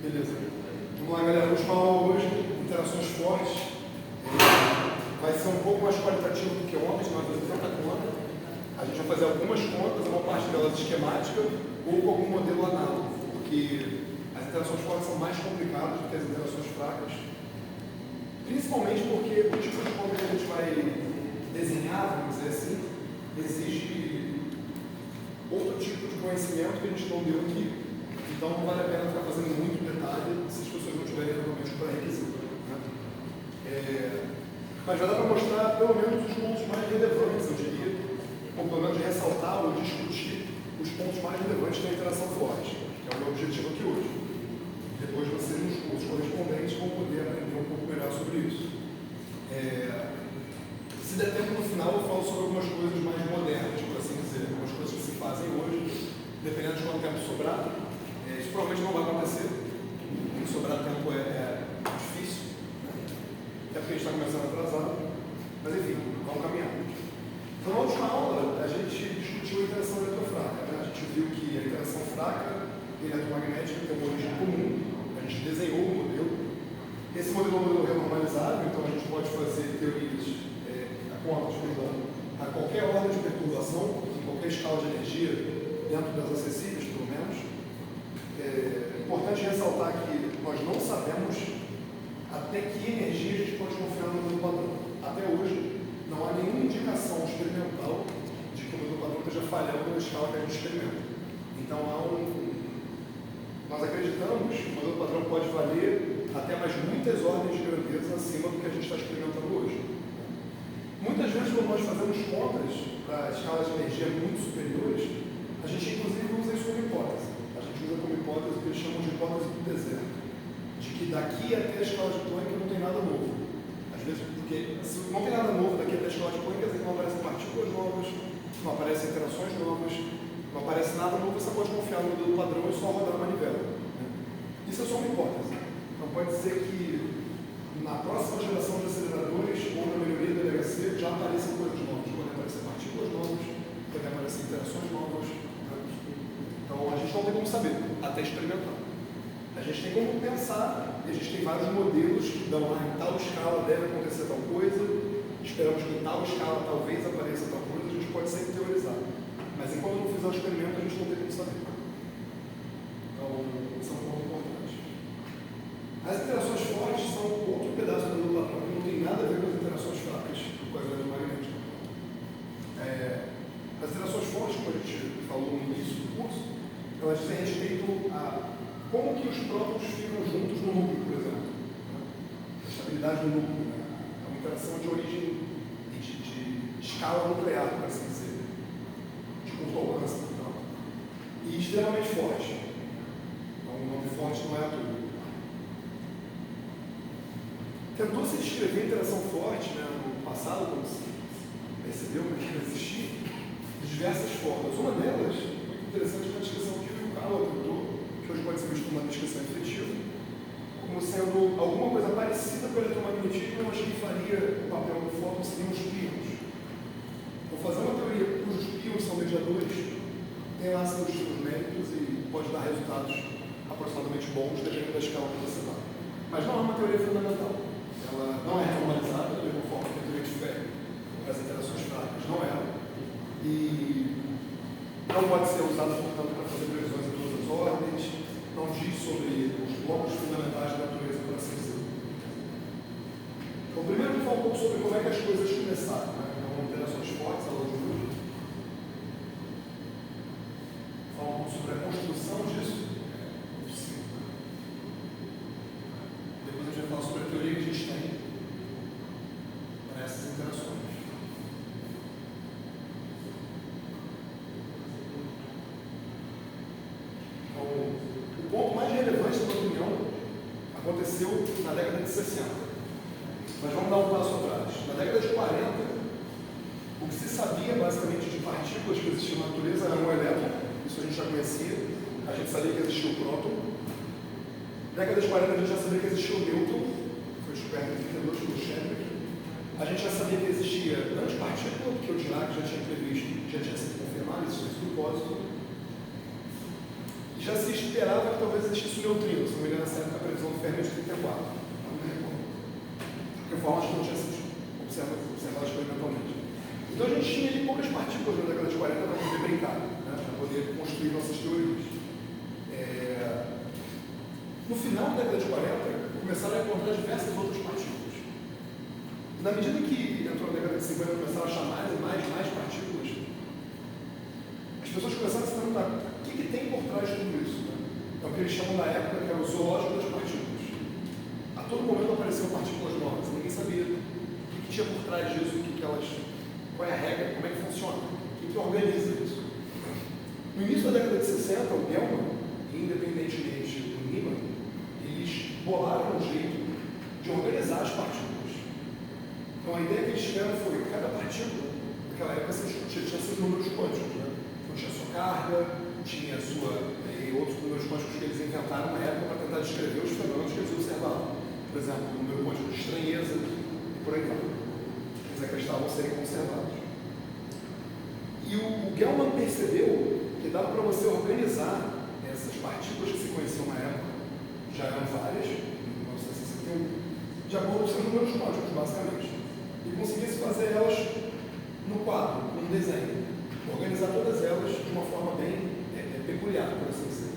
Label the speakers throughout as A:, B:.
A: Beleza. Vamos lá, galera. Vamos falar hoje de interações fortes. Vai ser um pouco mais qualitativo do que ontem, nós vamos fazer tanta conta. A gente vai fazer algumas contas, uma parte delas esquemática ou com algum modelo análogo, porque as interações fortes são mais complicadas do que as interações fracas, principalmente porque o tipo de conta que a gente vai desenhar, vamos dizer assim, exige outro tipo de conhecimento que a gente não deu aqui. Então não vale a pena ficar fazendo muito detalhe se as pessoas não tiverem realmente o pré-requisito. Né? Mas vai dar para mostrar pelo menos os pontos mais relevantes, eu diria, ou pelo menos ressaltar ou discutir os pontos mais relevantes da interação forte, que é o meu objetivo aqui hoje. Depois vocês nos cursos correspondentes vão poder aprender um pouco melhor sobre isso. Se der tempo no final eu falo sobre algumas coisas mais modernas, por assim dizer, algumas coisas que se fazem hoje, dependendo de quanto tempo sobrar. Isso provavelmente não vai acontecer, porque sobrar tempo é difícil, né? Até porque a gente está começando atrasado, mas enfim, vamos caminhar. Então, na última aula, a gente discutiu a interação eletrofraca, né? A gente viu que a interação fraca e eletromagnética tem uma origem comum, a gente desenhou o modelo. Esse modelo é um modelo renormalizável, então a gente pode fazer teorias a qualquer ordem de perturbação, em qualquer escala de energia, dentro das acessíveis, pelo menos. É importante ressaltar que nós não sabemos até que energia a gente pode confiar no modelo padrão. Até hoje, não há nenhuma indicação experimental de que o modelo padrão esteja falhando na escala que a gente experimenta. Então, nós acreditamos que o modelo padrão pode valer até mais muitas ordens de grandeza acima do que a gente está experimentando hoje. Muitas vezes, quando nós fazemos contas para escalas de energia muito superiores, a gente inclusive usa isso como hipótese. A gente usa como hipótese o que eles chamam de hipótese do deserto, de que daqui até a escala de Planck não tem nada novo. Às vezes, porque se não tem nada novo daqui até a escala de Planck, quer dizer que não aparecem partículas novas, não aparecem interações novas, não aparece nada novo, você pode confiar no modelo padrão e só rodar a manivela. Isso é só uma hipótese. Então pode ser que na próxima geração de aceleradores ou na melhoria do LHC já apareçam coisas novas, podem aparecer partículas novas, podem aparecer interações novas. Então a gente não tem como saber, até experimentar. A gente tem como pensar, e a gente tem vários modelos que dão em tal escala deve acontecer tal coisa, esperamos que em tal escala talvez apareça tal coisa, a gente pode sempre teorizar. Mas enquanto não fizer o experimento, a gente não tem como saber. Então, isso é um ponto importante. As interações fortes são outro pedaço do modelo padrão, que não tem nada a ver com as interações fracas, com as eletromagnéticas. As interações fortes, como a gente falou no início do curso, elas dizem respeito a como que os prótons ficam juntos no núcleo, por exemplo. A estabilidade do núcleo. É uma interação de origem de escala nuclear, por assim dizer. De contornância. E extremamente forte. Então, o nome forte não é à toa. Tentou-se descrever a interação forte, né, no passado, como se percebeu que ela existia, de diversas formas. Uma delas, muito interessante, é uma descrição que o Carlos apontou, que hoje pode ser visto como uma descrição efetiva, como sendo alguma coisa parecida com o eletromagnetismo, mas que faria o papel do fóton seriam os pions. Vou fazer uma teoria cujos pions são mediadores, tem lá seus méritos e pode dar resultados aproximadamente bons, dependendo da escala que você dá. Mas não é uma teoria fundamental. Ela não é formalizada, da mesma forma que a teoria de fé, as interações fracas, não é. E não pode ser usada, portanto, para fazer previsões em todas as ordens, não diz sobre os blocos fundamentais da natureza, por assim dizer. Então, primeiro, vou falar um pouco sobre como é que as coisas começaram, né? Então, interações fortes, aula de hoje. Falar um pouco sobre a construção disso. Depois a gente vai falar sobre a teoria que a gente tem para essas interações. Então, o ponto mais relevante, na minha opinião, aconteceu na década de 60. Mas vamos dar um passo atrás. Na década de 40, o que se sabia basicamente de partículas que existiam na natureza era um elétron, isso a gente já conhecia, a gente sabia que existia o próton. Na década de 40 a gente já sabia que existia o nêutron, foi descoberto em 32 pelo Chadwick. A gente já sabia que existia antipartícula, porque o Dirac já tinha previsto, já tinha sido confirmado, isso foi propósito. já se esperava que talvez existisse um neutrino, se não me engano, nessa época a previsão do Fermi é de 34. Não me recordo. De qualquer forma, acho que não tinha sido observado experimentalmente. Então a gente tinha ali poucas partículas na década de 40 para poder brincar, né, para poder construir nossas teorias. No final da década de 40, começaram a encontrar diversas outras partículas. Na medida que entrou na década de 50, começaram a achar mais e mais partículas, as pessoas começaram a se perguntar o que tem por trás de tudo isso. Né? É o que eles chamam na época, que era o zoológico das partículas. A todo momento apareciam partículas novas, ninguém sabia o que tinha por trás disso, qual é a regra, como é que funciona, o que organiza isso. No início da década de 60, o Gell-Mann, independentemente do Neyman, eles bolaram um jeito de organizar as partículas. Então a ideia que eles tiveram foi que cada partícula, naquela época, tinha seus números quânticos. Né? Então tinha sua carga, tinha e outros números quânticos que eles inventaram na época para tentar descrever os fenômenos que eles observavam. Por exemplo, o número quântico de estranheza e por aí vai. Eles acreditavam serem conservados. E o Gell-Mann percebeu que dava para você organizar essas partículas que se conheciam na época, já eram várias, em 1961, de acordo com seus números quânticos, basicamente. E conseguisse fazer elas no quadro, num desenho. Organizar todas elas de uma forma bem peculiar, por assim dizer.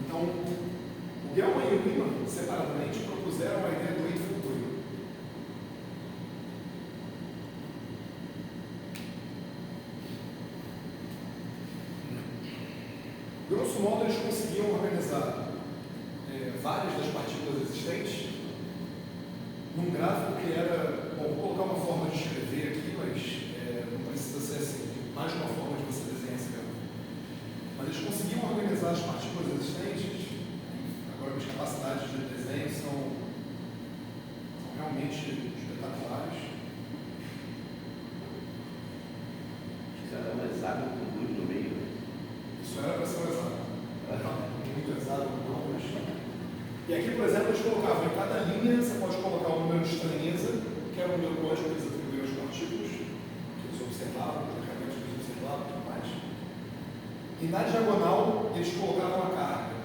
A: Então, o Gell-Mann e o Neyman, separadamente, propuseram a ideia do Eiffel-Touro. Grosso modo, eles conseguiam organizar várias das partículas existentes num gráfico que era, bom, vou colocar uma forma de escrever aqui, mas não precisa ser assim, mais uma forma de você desenhar esse gráfico. Mas eles conseguiam organizar as partículas existentes, agora as capacidades de desenho são realmente espetaculares.
B: Isso era um hexágono com luz no meio.
A: Isso era para ser um hexágono. Muito hexágono, não, mas... E aqui, por exemplo, eles colocavam em cada linha, você pode colocar o número de estranheza, que era o número quântico que eles atribuíam aos partículas, que eles observavam, os acadêmicos que eles observavam e tudo mais. E na diagonal, eles colocavam a carga.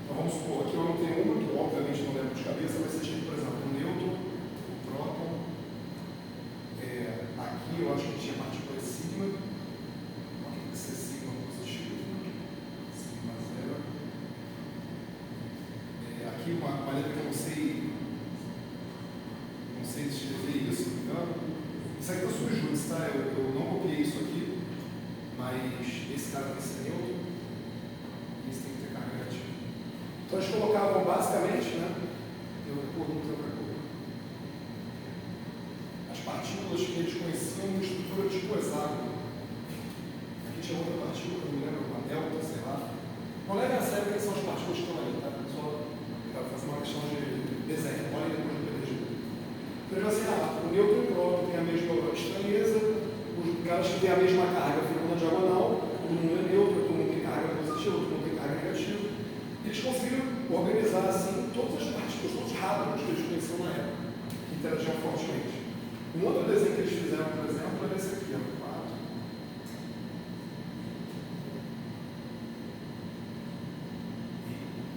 A: Então vamos supor, aqui eu não tenho uma, que obviamente não lembro de cabeça, mas você tinha, por exemplo, o nêutron, o próton, aqui eu acho que tinha partícula sigma, aqui ser sigma positivo, sigma zero. Aqui uma letra que eu não sei descrever isso, não me engano. Isso aqui está subjúdice, tá? Eu não copiei isso aqui, mas esse cara tem que ser neutro e esse tem que ter carga negativa. Então eles colocavam basicamente, né? Eu recordo muito outra coisa. As partículas que eles conheciam em estrutura tipo hexágono. Aqui tinha outra partícula, que eu não me lembro, uma delta, sei lá. Não leve a sério quem são as partículas que estão ali, tá? Só para fazer uma questão de desenho. Olhem depois do PDG. Então eles assim, o nêutron e o próton têm a mesma estranheza, os caras que têm a mesma carga ficam na diagonal, todo mundo é neutro, todo mundo tem carga positiva, todo mundo tem carga negativa. Eles conseguiram organizar assim todas as partículas, todos os hadrons que eles conheciam na época, que interagiam fortemente. Um outro desenho que eles fizeram, por exemplo, era esse aqui, ó.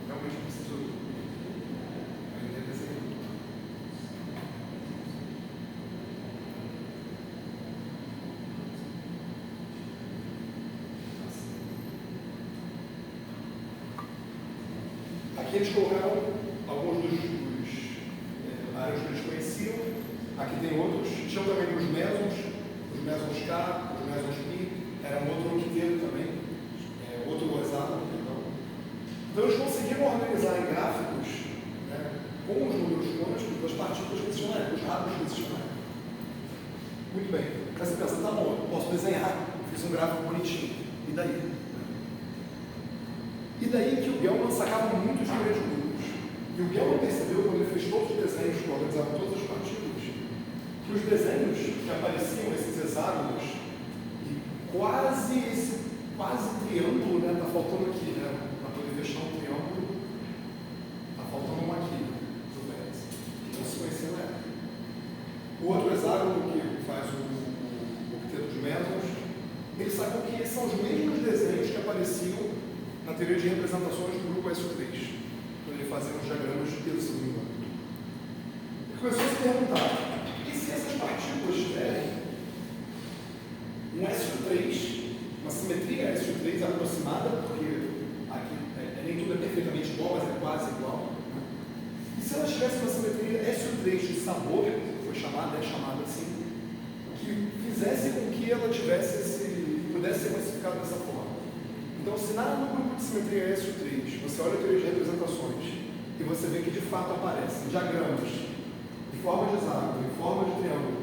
A: Realmente preciso aprender a desenhar. Aqui eles colocaram alguns dos áreas que eles conheciam. Aqui tem outros. Tinham também os mesons K, os mesons Pi. Era um outro octeto também. Outro hexágono, perdão. Então eles conseguiram organizar em gráficos, né, com os números quânticos das partículas que existiam na época, os hadrons que existiam na época. Muito bem. Aí você pensa, tá bom, eu posso desenhar. Fiz um gráfico bonitinho. E daí? E daí que o Gell-Mann sacava muitos grandes números. E o Gell-Mann percebeu, quando ele fez todos os desenhos que organizavam todas as partículas, que os desenhos que apareciam, esses hexágonos, e quase triângulo, né? Está faltando aqui, né? Para poder fechar um triângulo, está faltando uma aqui, do vértice. Não se conhecia na época. O outro hexágono que faz o octeto de mesons, ele sacou que esses são os mesmos desenhos que apareciam na teoria de representações do grupo SO3, quando ele fazia uns diagramas de peso, se não me engano. Ele começou a se perguntar, e se essas partículas tiverem um SO3, uma simetria SO3 aproximada, porque aqui nem tudo é perfeitamente igual, mas é quase igual. E se ela tivesse uma simetria SO3 de sabor, é chamada assim, que fizesse com que ela pudesse ser classificada dessa forma. Então, se no grupo de simetria SO3, você olha a teoria de representações e você vê que de fato aparecem diagramas em forma de hexágono, em forma de triângulo,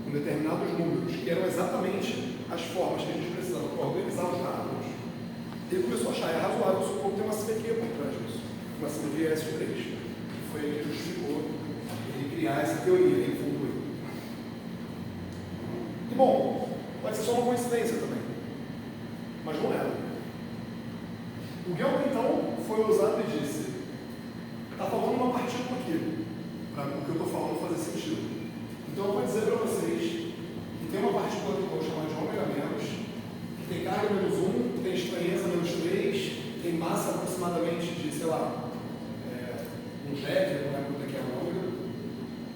A: com determinados números, que eram exatamente as formas que a gente precisava para organizar os dados, ele começou a achar razoável supor que tem uma simetria por trás disso, uma simetria SO3. Foi aí que justificou ele criar essa teoria, ele fundou. E bom, pode ser só uma coincidência também, mas não era. O Gelman então foi ousado e disse: está faltando uma partícula aqui, para o que eu estou falando fazer sentido. Então eu vou dizer para vocês que tem uma partícula que eu vou chamar de ômega menos, que tem carga menos 1, tem estranheza menos 3, tem massa aproximadamente de, sei lá, um jeque, não lembro o que é o ômega.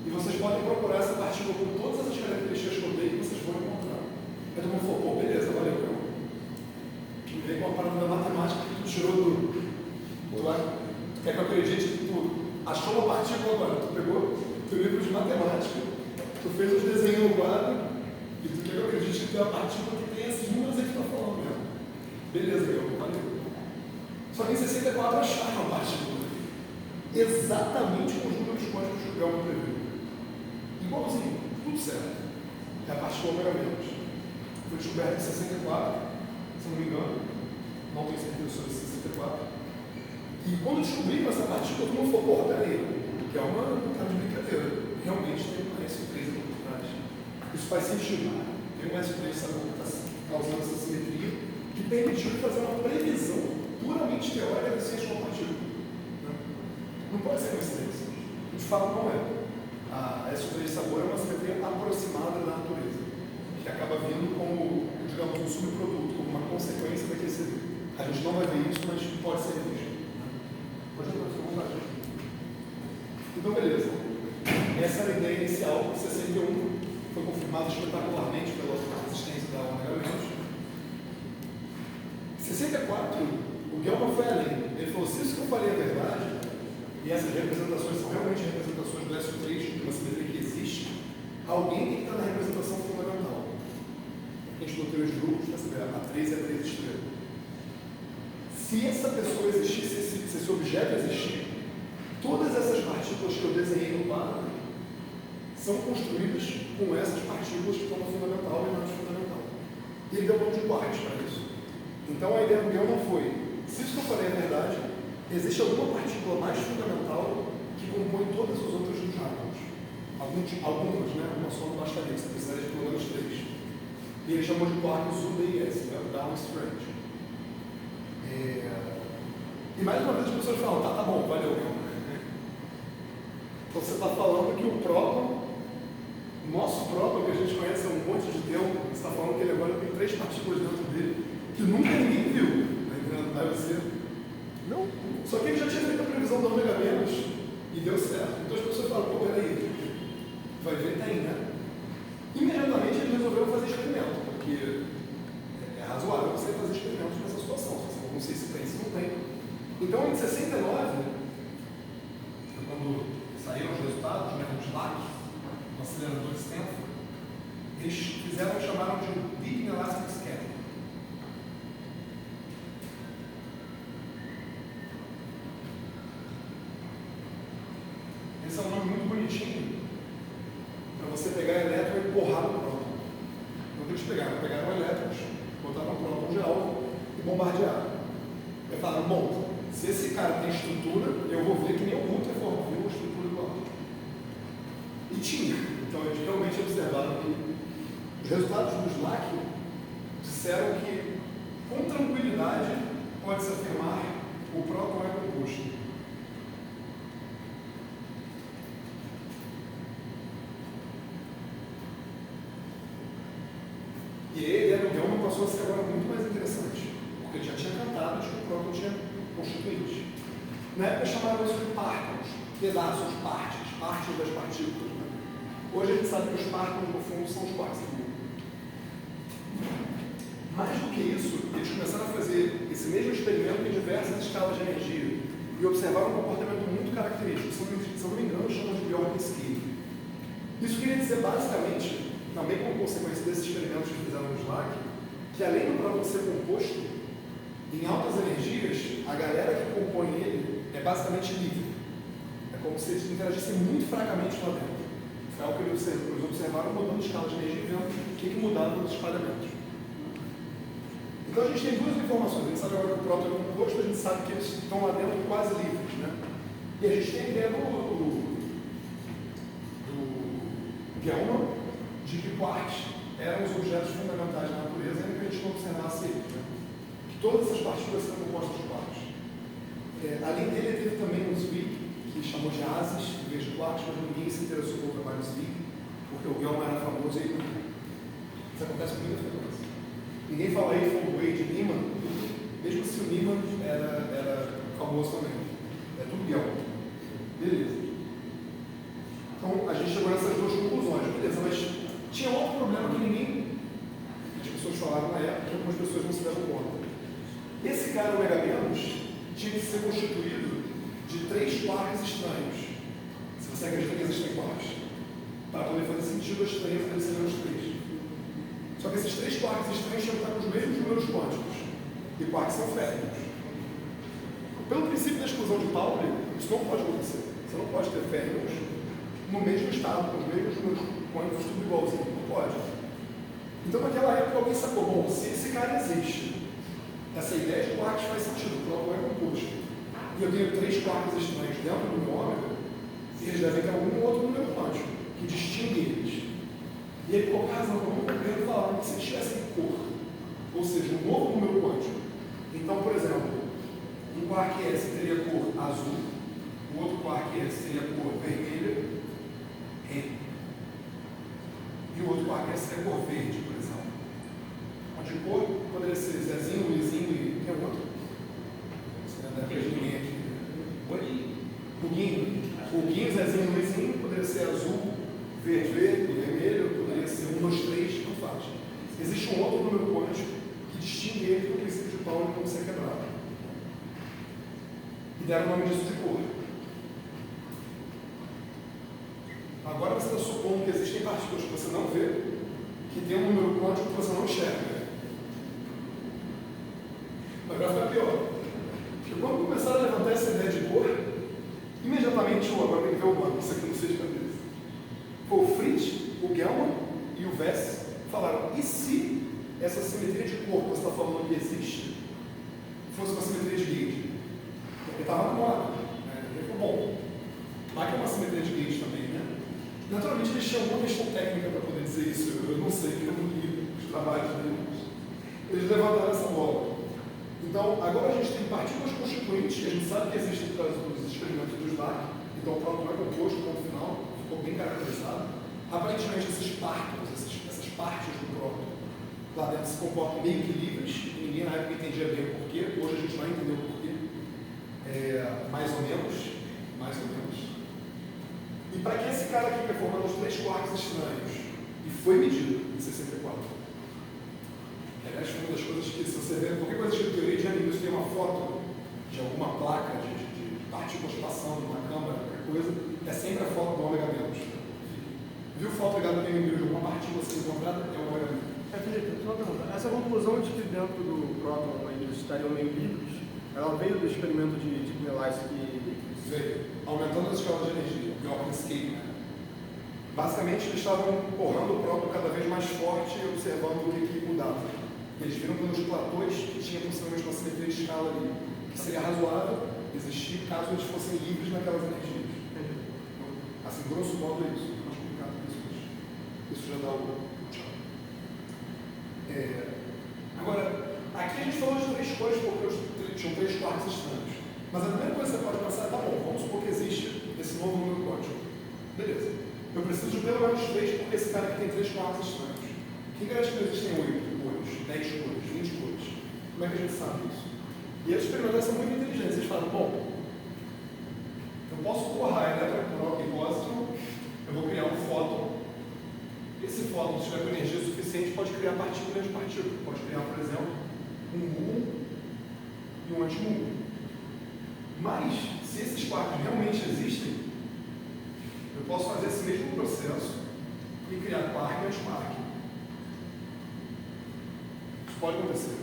A: E vocês podem procurar essa partícula com todas essas características que eu dei que vocês vão encontrar. Aí todo mundo falou: pô, beleza, valeu, então. E veio com a parada da matemática que tu tirou do. Tu quer que eu acredite que tu achou uma partícula agora? Tu pegou teu livro de matemática, tu fez os desenhos no quadro e tu quer que eu acredite que tu é a partícula que tem esses números aqui que tu tá falando mesmo. Beleza, valeu. Só que em 64 acharam uma partícula exatamente com os números quânticos que o Gelman previu. Igualzinho, tudo certo. É a partícula ômega menos. Foi descoberta em 64, se não me engano. Não tenho certeza sobre 64. E quando descobriram essa partícula, todo mundo falou: porra, peraí, que é uma cara de brincadeira. Realmente tem uma SO3 aqui por trás. Isso faz sentido. Tem uma SO3 que está causando essa simetria, que permitiu fazer uma previsão puramente teórica da ciência de uma partícula. Não pode ser coincidência. De fato, não é. A SO3 de sabor é uma simetria aproximada da natureza, que acaba vindo como, digamos, um subproduto, como uma consequência daquele CD. A gente não vai ver isso, mas pode ser visto. Pode jogar, fica à vontade. Então, beleza. Essa era a ideia inicial. Em 61 foi confirmado espetacularmente pela existência da ômega menos. Em 64, o Gelman foi além. Ele falou: se isso que eu falei é verdade, e essas representações são realmente representações do SO3, de uma simetria que existe, alguém tem que estar na representação fundamental. A gente não tem os grupos para saber a 3 e a 3 estrelas. Se essa pessoa existir, se esse objeto existir, todas essas partículas que eu desenhei no quadro são construídas com essas partículas que estão no fundamental e no antifundamental. E ele deu um monte de quartos para isso. Então a ideia do Gelman foi: se isso que eu falei é verdade, existe alguma partícula mais fundamental que compõe todas as outras dos átomos. Algumas, né? Uma só não bastaria, você precisaria de pelo menos 3. E ele chamou de quartos UDS, né? Down Strange. E mais uma vez as pessoas falam: tá bom, valeu, Gelman. Então você está falando que o próton, o nosso próton, que a gente conhece há um monte de tempo, você está falando que ele agora tem 3 partículas dentro dele que nunca ninguém viu. Aí você. Não. Só que ele já tinha feito a previsão da ômega menos e deu certo. Então as pessoas falam: pô, peraí, vai ver, tem, né? Imediatamente eles resolveram fazer experimento, porque é razoável você fazer experimentos nessa situação. Você não sei se tem, se não tem. Então em 69, quando saíram os resultados, né, dos LAC, no acelerador de Stanford, eles fizeram o que chamaram de Deep Inelastic Scattering. Esse é um nome muito bonitinho para você pegar elétron e empurrar no próton. Então o que eles pegaram elétrons, botaram no próton de alvo e bombardearam. Aí falaram: bom, se esse cara tem estrutura, eu vou ver que nem o Rutherford viu a estrutura do átomo. E tinha. Então eles realmente observaram que os resultados dos LAC disseram que, com tranquilidade, pode-se afirmar o próton é composto. E a ideia do Gelman passou a ser agora muito mais interessante, porque ele já tinha cantado de que o próton tinha constituintes. Na época chamavam isso de partículas, pedaços, partes das partículas. Né? Hoje a gente sabe que os partículas, no fundo, são os quarks. Mais do que isso, eles começaram a fazer esse mesmo experimento em diversas escalas de energia e observaram um comportamento muito característico. Se eu não me engano, chamam de Bjork-Skinner. Isso queria dizer, basicamente, também como consequência desses experimentos que fizeram no SLAC, que além do próton ser composto, em altas energias, a galera que compõe ele é basicamente livre. É como se eles interagissem muito fracamente lá dentro. Foi algo que eles observaram mudando a escala de energia e vendo o que mudava nos espalhamentos. Então a gente tem duas informações. A gente sabe agora que o próton é composto, a gente sabe que eles estão lá dentro quase livres. Né? E a gente tem a ideia do Gell-Mann de que quarks eram os objetos fundamentais da natureza, ainda que a gente não observasse eles. Né? Que todas essas partículas são compostas de quarks. Além dele, teve também um Zwick, que chamou de ASIS, em vez de quarks, mas ninguém se interessou pelo trabalho do Zwick, porque o Gell-Mann era famoso e isso acontece com muita frequência. Ninguém fala aí from Wade de Niemann, mesmo se o Niemann era famoso também. É tudo Gell-Mann. Beleza. Então, a gente chegou nessas duas conclusões, beleza, mas tinha outro problema que as pessoas falaram na época, que algumas pessoas não se deram conta. Esse cara, o Megamenos, tinha que ser constituído de 3 quarks estranhos, se você acredita que existem quarks, para poder fazer sentido as 3 aparecerem os 3. Só que esses 3 quarks estranhos tinham que estar com os mesmos números quânticos, e quarks são férreos. Pelo princípio da exclusão de Pauli, isso não pode acontecer. Você não pode ter férreos no mesmo estado, com os mesmos números quânticos, tudo igualzinho. Não pode. Então, naquela época, alguém sacou, bom, se esse cara existe, essa ideia de quarks faz sentido, o próprio é composto. E eu tenho 3 quarks estranhos dentro do meu ômega, eles devem ter algum outro número quântico que distingue eles. E aí, por razão, como o primeiro falaram que se eles tivessem cor, ou seja, um novo número quântico, então, por exemplo, um quark S teria cor azul, o outro quark S teria cor vermelha, e o outro quark S teria cor verde, por exemplo. Onde cor poderia ser Zezinho, Luizinho e quem é o outro? Huguinho, Zezinho, Luizinho, poderia ser azul, verde, vermelho, poderia ser 1, 2, 3, não faz. Existe um outro número quântico que distingue ele do princípio de Pauli como ser quebrado. E deram o nome disso de cor. Agora você está supondo que existem partículas que você não vê, que tem um número quântico que você não enxerga. Mas vai ficar pior. Porque quando começaram a levantar essa ideia de cor, imediatamente agora tem que ver o nome, isso aqui não seja de cabeça. Foi o Fritz, o Gell-Mann e o Wess falaram, e se essa simetria de cor que você está falando que existe, fosse uma simetria de gauge? Porque estava na moda. Né? Ele falou, bom, lá que é uma simetria de gauge também, né? Naturalmente eles tinham uma questão técnica para poder dizer isso, eu não sei, porque eu não li os trabalhos deles. Eles levantaram essa bola. Então, agora a gente tem partículas constituintes, que a gente sabe que existem por causa dos experimentos do SLAC, então o próton é composto no final, ficou bem caracterizado. Aparentemente, esses partículas, essas partes do próton, lá dentro se comportam meio que livres, e ninguém na época entendia bem o porquê, hoje a gente vai entender o porquê, mais ou menos. E para que esse cara aqui performando os 3 quarks estranhos, e foi medido em 64. Aliás, foi uma das coisas que, se você ver qualquer coisa de teoria de anime, tem uma foto de alguma placa de partículas passando numa câmara, qualquer coisa, é sempre a foto do ômega menos. Viu foto ligada no anime de alguma partícula sendo encontrada? É o ômega menos.
C: Felipe, só uma pergunta. Essa conclusão de que dentro do próton eles estariam meio livres, ela veio do experimento de Kmielewski que
A: veio, aumentando as escalas de energia, o Bjork-Skinner. Né? Basicamente, eles estavam empurrando o próton cada vez mais forte e observando o que mudava. Eles viram pelos platôs que tinha possivelmente uma simetria de escala ali, que seria razoável existir caso eles fossem livres naquelas energias. Assim, grosso modo é isso. Mais complicado que isso, mas isso já dá o tchau. Agora, aqui a gente falou de 3 cores porque tinham 3 quarks estranhos. Mas a primeira coisa que você pode pensar é, tá bom, vamos supor que existe esse novo número quântico. Beleza. Eu preciso de pelo menos 3 porque esse cara aqui tem 3 quarks estranhos. Quem garante que não existem 8 cores, 10 cores, 20 cores? Como é que a gente sabe isso? E eles experimentais são muito inteligentes. Eles falam, bom, eu posso borrar elétron, eu vou criar um fóton. Esse fóton, se tiver com energia suficiente, pode criar partícula de partícula. Pode criar, por exemplo, um muon e um antimuon. Mas, se esses quarks realmente existem, eu posso fazer esse mesmo processo e criar quark e antiquark. Isso pode acontecer.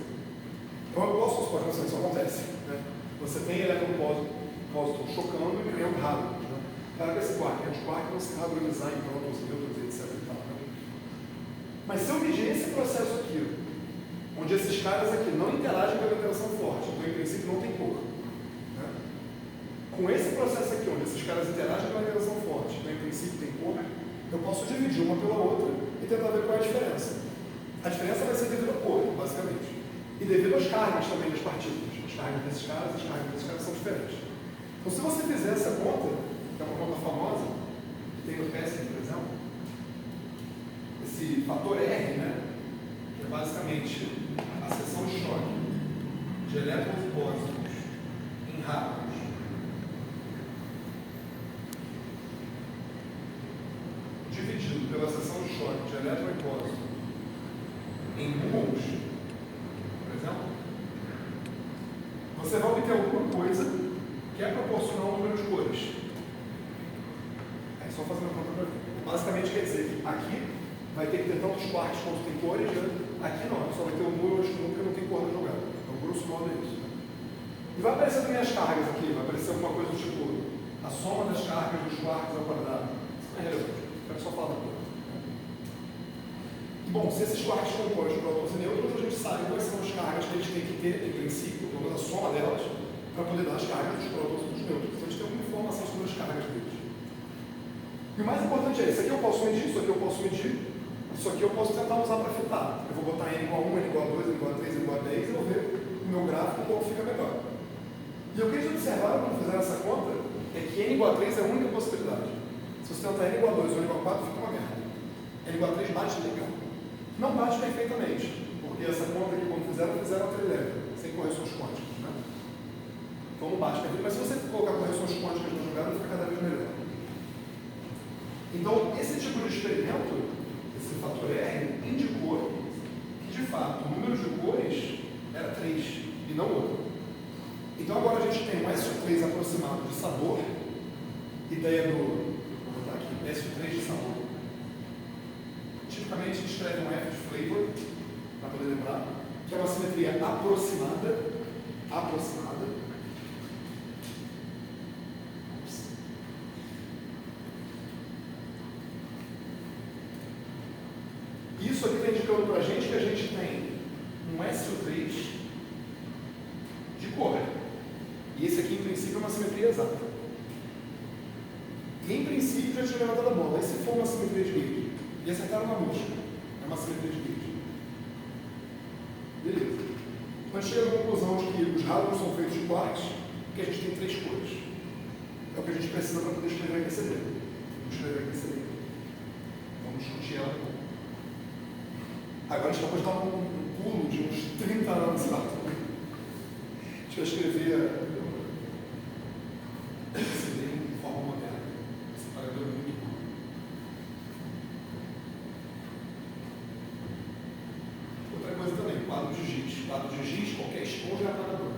A: Então, eu posso, pode acontecer, isso acontece. Né? Você tem elétron-pósitron chocando e criando hadrons. Né? Claro que esse quark e antiquark vão se hadronizar em prótons, nêutrons, etc. E tal, né? Mas se eu medir esse processo aqui, onde esses caras aqui não interagem pela interação forte, então em princípio não tem cor. Né? Com esse processo aqui, onde esses caras interagem pela interação forte, então em princípio tem cor, eu posso dividir uma pela outra e tentar ver qual é a diferença. A diferença vai ser devido à cor, basicamente. E devido às cargas também das partículas. As cargas desses caras, as cargas desses caras são diferentes. Então se você fizer essa conta, que é uma conta famosa, que tem no Pesquisa, por exemplo, esse fator R, né, que é basicamente a seção de choque de elétrons e pósitrons em hadrons dividido pela seção de choque de elétron e pósitron em muons, por exemplo, você vai obter alguma coisa que é proporcional ao número de cores. É só fazer uma conta para ver. Basicamente quer dizer que aqui vai ter que ter tantos quarks quanto tem cores, né? Aqui não, só vai ter um muon que nunca não tem cor na jogada. Então, grosso modo é isso. Né? E vai aparecer também as cargas aqui, vai aparecer alguma coisa do tipo a soma das cargas dos quarks ao quadrado. Isso não é relevante, quero só falar da cor. Bom, se esses quarks compõem os prótons e nêutrons, a gente sabe quais são as cargas que eles têm que ter, em princípio, pelo menos a soma delas, para poder dar as cargas dos prótons e dos nêutrons. Então a gente tem alguma informação sobre as cargas deles. E o mais importante é, isso aqui eu posso medir, isso aqui eu posso medir, isso aqui eu posso tentar usar para fitar. Eu vou botar N igual a 1, N igual a 2, N igual a 3, N igual a 10, e eu vou ver o meu gráfico qual fica melhor. E o que eles observaram quando fizeram essa conta é que N igual a 3 é a única possibilidade. Se você tentar N igual a 2 ou N igual a 4, fica uma merda. N igual a 3 bate legal. Não bate perfeitamente, porque essa conta aqui, quando fizeram a treleve, sem correções quânticas, né? Então não bate perfeitamente, mas se você colocar correções quânticas na jogada, fica cada vez melhor. Então, esse tipo de experimento, esse fator R, indicou que, de fato, o número de cores era 3 e não outro. Então, agora a gente tem um SO3 aproximado de sabor, ideia do, vou botar aqui, SO3 de sabor. Tipicamente a gente escreve um F de flavor, para poder lembrar, que é uma simetria aproximada. Isso aqui está indicando para a gente que a gente tem um SO3 de cor. E esse aqui, em princípio, é uma simetria exata. E, em princípio, já tinha levantado a bola. E se for uma simetria de gauge? E acertaram na mosca. É uma simetria de gauge. Beleza. Então a gente chega à conclusão de que os hadrons são feitos de quarks, porque a gente tem 3 cores. É o que a gente precisa para poder escrever aquecedor. Vamos escrever aquecedor. Vamos discutir ela. Agora a gente vai dar um pulo de uns 30 anos lá. A gente vai escrever aquecedor de forma moderna. Esse parador é muito bom. Outra coisa também, quadro de giz. Quadro de giz, qualquer esponja é aplanador.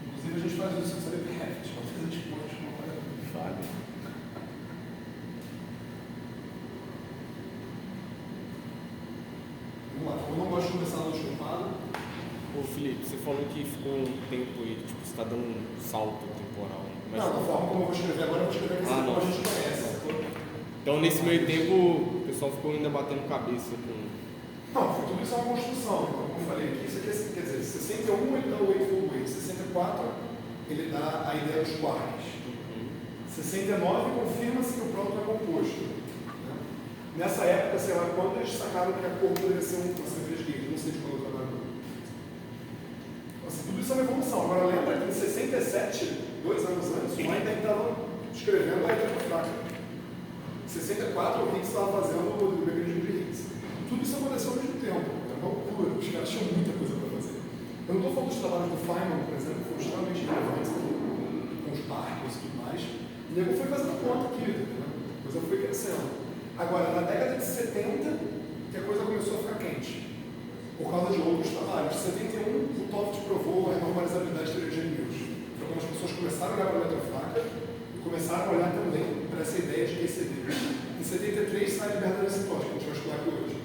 A: Inclusive a gente faz isso com o Revit, para fazer esponjas com aplanador. Fábio. Vamos lá, eu não gosto de começar no estofado.
D: Ô Felipe, você falou que ficou um tempo aí, tipo, você está dando um salto temporal. Mas...
A: Não, da forma como eu vou escrever agora, eu vou escrever aquecedor como a gente conhece.
D: Então, nesse meio tempo, o pessoal ficou ainda batendo cabeça com...
A: Não, foi tudo isso é uma construção. Então, como eu falei aqui, isso aqui é, quer dizer, 61 ele dá o eightfold weight, 64 ele dá a ideia dos quarks. 69 confirma-se que o próton é composto. Né? Nessa época, sei lá, quando eles sacaram que a cor poderia ser uma simetria de gauge, não sei de quando eu trabalho. Então, assim, tudo isso é uma evolução. Agora, lembra que em 67, 2 anos antes, o Einstein estava escrevendo a eletrofraca. Em 64, o Higgs estava fazendo o mecanismo de Higgs. Tudo isso aconteceu ao mesmo tempo. Então, altura, os caras tinham muita coisa para fazer. Eu não estou falando dos trabalhos do Feynman, por exemplo, que foram extremamente relevantes aqui, com os parques e tudo mais. E o nego foi fazendo conta aqui, né? A coisa foi crescendo. Agora, na década de 70, que a coisa começou a ficar quente. Por causa de outros trabalhos. Em 71, o Toft provou a normalizabilidade de teoria de News. Foi quando as pessoas começaram a olhar para a eletrofraca e começaram a olhar também para essa ideia de QCD. Em 73 sai a liberdade assimptótica, que a gente vai estudar aqui hoje.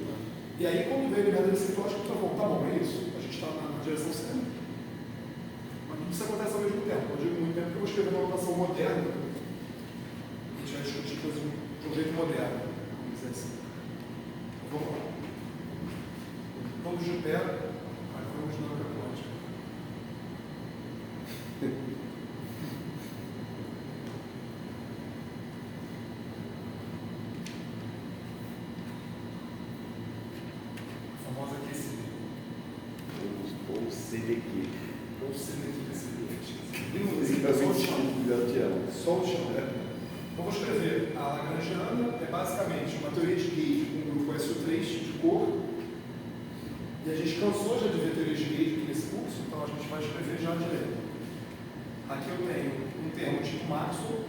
A: E aí, quando veio a liberdade assimptótica, tá bom, é isso. A gente está na direção certa. Mas tudo isso acontece ao mesmo tempo. Eu digo muito tempo que eu vou escrever uma notação moderna. A gente vai discutir coisas de um jeito moderno. Vamos dizer assim. Vamos lá. Todos de pé, aí vamos na quântica. A famosa QCD.
B: Ou CDQ.
A: Ou CDQ. Só o chão. Então vou escrever. A Lagrangiana é basicamente uma teoria de gauge com um grupo SO3 de cor. E a gente cansou já de ver teorias de gauge aqui nesse curso, então a gente vai escrever já direto. Aqui eu tenho um termo tipo Maxwell.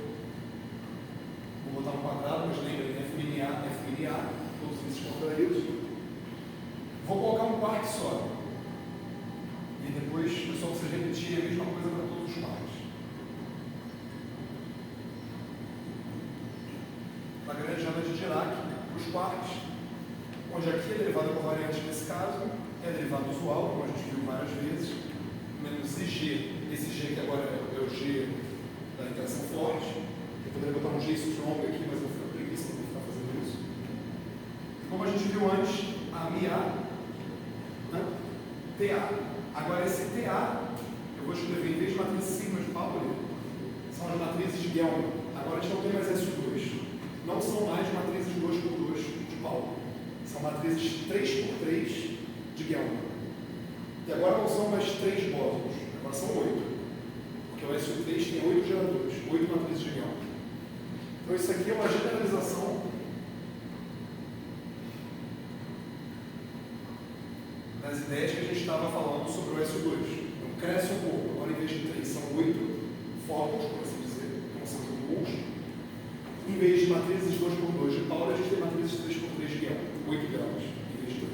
A: Vou botar um quadrado, mas lembrem, FMA, todos esses contraídos. Vou colocar um quark só. E depois, pessoal, vocês repetirem a mesma coisa para todos os quarks. Lagrangiana de Dirac, os quarks, onde aqui é derivada covariante nesse caso, é derivada usual, como a gente viu várias vezes, menos IG, esse G que agora é o G da interação forte. Eu poderia botar um G strong aqui, mas eu vou ficar preguiça para ficar fazendo isso. Como a gente viu antes, a MIA, né? TA. Agora esse TA, eu vou escrever em vez de matriz sigma de Pauli, são as matrizes de Gelman. Agora a gente não tem mais SU2. Não são mais matrizes 2x2 de Pauli. São matrizes 3x3 de Gelman. E agora não são mais 3 bósons, agora são 8. Porque o SU3 tem 8 geradores, 8 matrizes de Gelman. Então isso aqui é uma generalização das ideias que a gente estava falando sobre o SU2. Então cresce um pouco, agora em vez de 3 são 8 fótons, por assim dizer, como são os mols. Em vez de matrizes 2x2 de Pauli, a gente tem matrizes 3x3 de Gelman, 8 graus, em vez de 2.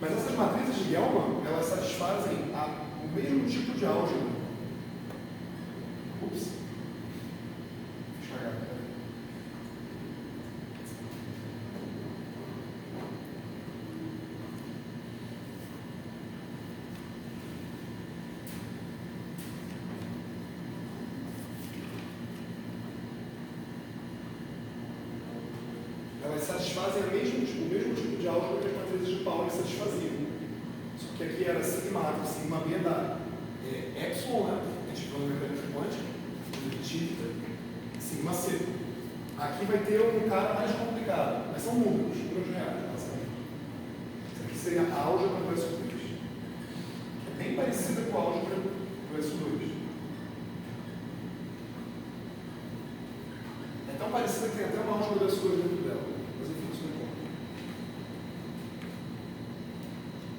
A: Mas essas matrizes de Gelman, elas satisfazem o mesmo tipo de álgebra. Ups. Deixa eu cagar, peraí. Elas satisfazem o mesmo tipo de álgebra que as matrizes de Pauli satisfaziam. Só que aqui era sigma A, sigma B dá epsilon, né? A gente falou na mecânica quântica, repetida, sigma C. Aqui vai ter um cara mais complicado, mas são números reais, basicamente. Isso aqui seria a álgebra do SU2, que é bem parecida com a álgebra do SU2. É tão parecida que tem até uma álgebra do SU2 dentro dela. Mas enfim, isso não importa.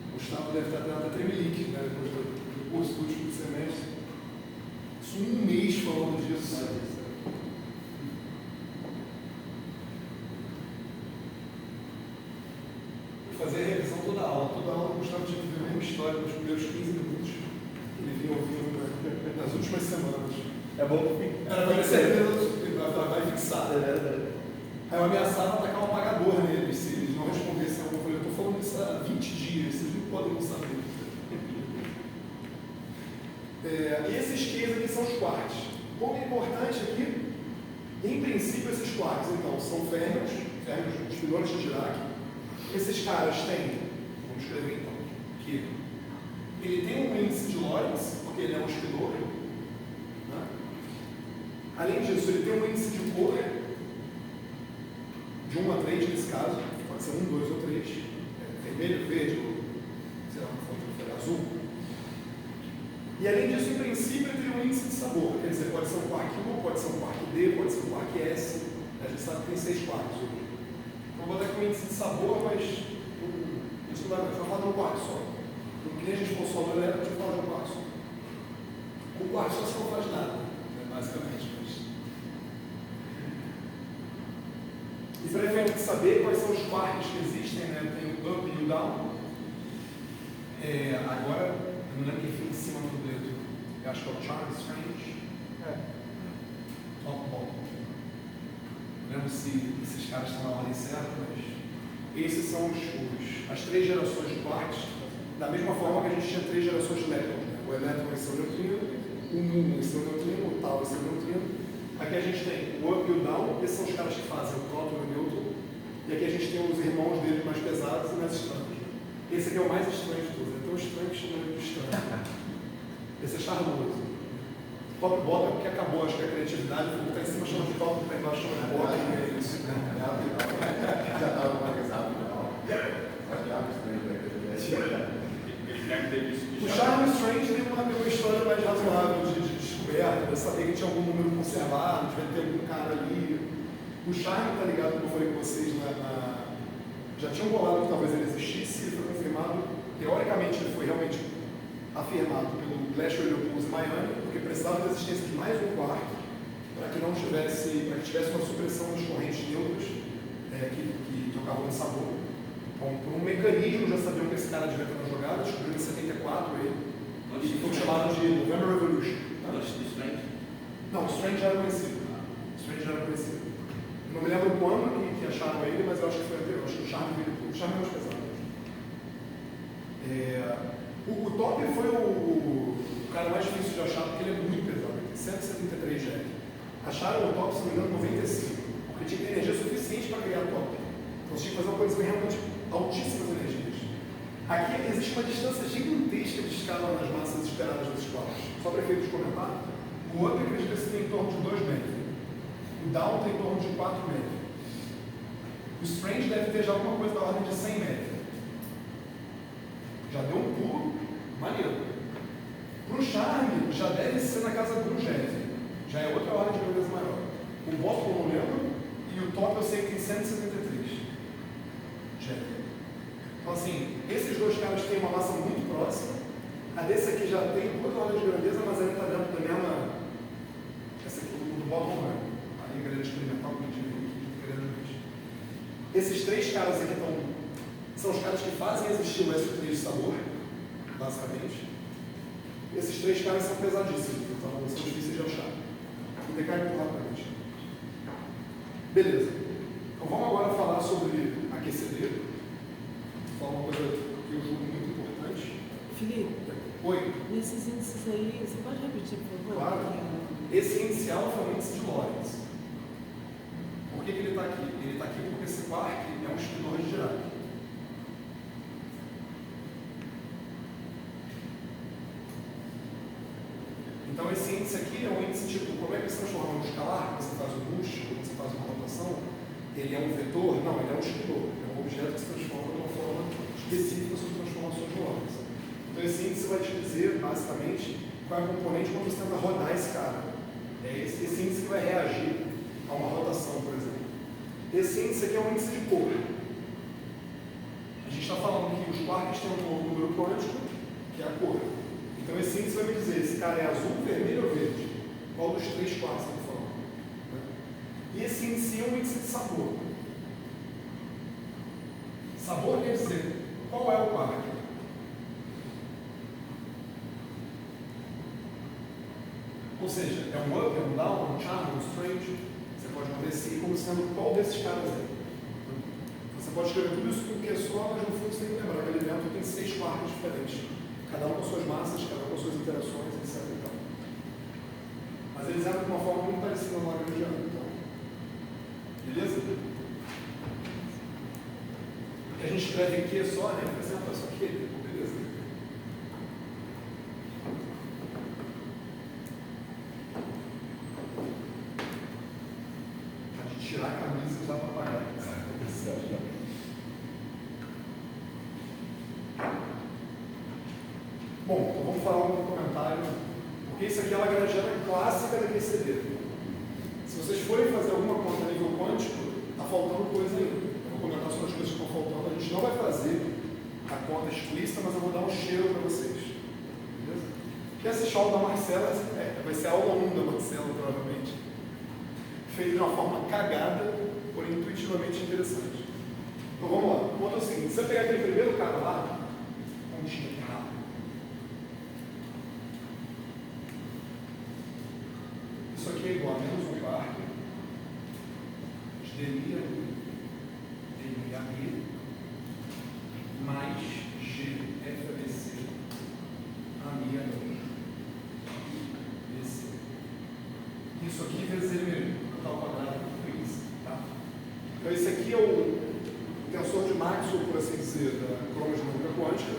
A: O Gustavo deve estar dando até tremelique, né? Depois do curso do último semestre. Isso um mês falando disso. Vou fazer a revisão toda a aula. Toda a aula o Gustavo tinha que ver a mesma história nos primeiros 15 minutos que ele vinha ouvindo nas últimas semanas.
B: É bom.
A: Era para ter certeza que vai fixar. Aí eu ameaçava atacar um apagador neles se eles não respondessem alguma coisa. Eu estou falando isso há 20 dias, vocês não podem não saber. E esses Qs aqui são os quarks. O ponto importante aqui, em princípio, esses quarks, então, são férmions, os pilões de Dirac. Esses caras têm, vamos escrever então, que ele tem um índice de Lorentz, porque ele é um espilor. Né? Além disso, ele tem um índice de cor, de 1 a 3 nesse caso, pode ser 1, 2 ou 3, vermelho, verde, ou sei lá, azul. E além disso, em princípio, ele tem um índice de sabor, quer dizer, pode ser um quark U, pode ser um quark D, pode ser um quark S, a gente sabe que tem 6 quarks hoje. Então, vou botar aqui um índice de sabor, mas o Isso não vai, a gente vai falar de um quarto só. No que a gente for só do elétrico, a gente vai falar de um quarto só. O quarto só você não faz nada, né, basicamente. Mas... E para efeito de saber quais são os quartos que existem, né, tem o up e o down. Agora, eu não lembro quem fica em cima do dedo. Eu acho que é o Charles Strange. Top bottom. Não lembro se esses caras estão na ordem certa, mas esses são as 3 gerações de quartos, da mesma forma que a gente tinha 3 gerações de elétrons. Né? O elétron é seu neutrino, o muon é seu neutrino, o tau é seu neutrino. Aqui a gente tem o up e o down, esses são os caras que fazem o próton e o nêutron. E aqui a gente tem os irmãos dele mais pesados e mais estranhos. Né? Esse aqui é o mais estranho de todos, é tão estranho que chama de estranho. Esse é charmoso. Top bottom é porque acabou, acho que a criatividade, o que está em cima chama de top, o que está embaixo chama de bottom, é isso.
E: Já estava mais rápido, não.
A: O Charles Strange tem uma história mais razoável de descoberta, de saber que tinha algum número conservado, de ter algum cara ali. O Charme, tá ligado, como eu falei com vocês, já tinham bolado que talvez ele existisse, ele foi confirmado, teoricamente ele foi realmente afirmado pelo Glashow e Leopolds em Miami, porque precisava da existência de mais um quarto para que tivesse uma supressão das correntes neutras que tocavam no sabor. Então, por um mecanismo, já sabiam que esse cara devia estar na jogada, descobriu em 74 ele, e foi chamado de November Revolution.
B: Antes do Strange?
A: Não, o Strange já era conhecido. Não me lembro quando que acharam ele, mas eu acho que foi anterior. Acho que o Charme é mais pesado. O top foi o cara mais difícil de achar, porque ele é muito pesado. Ele tem 173 jack. Acharam o top, se não me engano, 95. Porque tinha que ter energia suficiente para criar top. Então você tinha que fazer uma coisa com realmente altíssimas energias. Aqui existe uma distância gigantesca de escala nas massas esperadas desses quartos. Só para efeito de comentar, o up acredita que tem em torno de 2 metros. O down tem em torno de 4 metros. O Strange deve ter já alguma coisa da ordem de 100 metros. Já deu um pulo maneiro. Para o Charme, já deve ser na casa do Jet. Já é outra ordem de grandeza maior. O bottom eu não lembro, e o top eu sei que tem 173. Jet. Então assim, esses dois caras têm uma massa muito próxima. A desse aqui já tem duas ordens de grandeza, mas ainda está dentro da mesma. Essa aqui do bottom não é. Aí a galera experimental que a gente viu. Esses 3 caras aqui são os caras que fazem existir o S3 de sabor, basicamente. Esses 3 caras são pesadíssimos, então são difíceis de achar. Vou decair muito rapidamente. Beleza. Então vamos agora falar sobre aquecedor. Falar uma coisa que eu julgo muito importante.
F: Felipe,
A: Oi.
F: nesses índices aí, você pode repetir, por favor?
A: Claro. Esse inicial foi o índice de Lorentz. Por que ele está aqui? Ele está aqui porque esse quark é um espidor de Dirac. Então esse índice aqui é um índice tipo, como é que se transforma num escalar, quando você faz um boost, quando você faz uma rotação, ele é um vetor? Não, ele é um espidor, é um objeto que se transforma de uma forma específica sobre transformações de Lorentz. Então esse índice vai te dizer, basicamente, qual é o componente quando você tenta rodar esse cara. É esse índice que vai reagir a uma rotação, por exemplo. Esse índice aqui é um índice de cor. A gente está falando que os quarks têm um número quântico, que é a cor. Então esse índice vai me dizer, esse cara é azul, vermelho ou verde? Qual dos 3 quarks eu estou falando? E esse índice é um índice de sabor. Sabor quer dizer, qual é o quark? Ou seja, é um up, é um down, é um charm, é um strange. Você pode manter esse como sendo qual desses caras é. Você pode escrever tudo isso com o que é só, mas no fundo você tem que lembrar que ele dentro tem 6 quartos diferentes. Cada um com suas massas, cada um com suas interações, etc. Então. Mas eles eram de uma forma muito parecida no Lagrangiano. Então. Beleza? O que a gente escreve aqui é só, né? Representa isso aqui. Beleza? Pode tirar a camisa e usar para pagar. Bom, então vamos falar um comentário, porque isso aqui é a Lagrangiana clássica da QCD. Se vocês forem fazer alguma conta a nível quântico, está faltando coisa aí. Eu vou comentar sobre as coisas que estão faltando. A gente não vai fazer a conta explícita, mas eu vou dar um cheiro para vocês. Beleza? Quer assistir a aula da Marcela? Vai ser a aula 1 da Marcela, provavelmente. Feito de uma forma cagada, porém intuitivamente interessante. Então vamos lá. O ponto é o seguinte: se você pegar aquele primeiro cara lá, pontinho aqui rápido. Isso aqui é igual a menos 1 quarto de DMI DMI mais G FABC AMI BC. Isso aqui vezes ele mesmo, total quadrado por isso. Tá? Então esse aqui é o tensor de Maxwell, por assim dizer, da cromodinâmica quântica.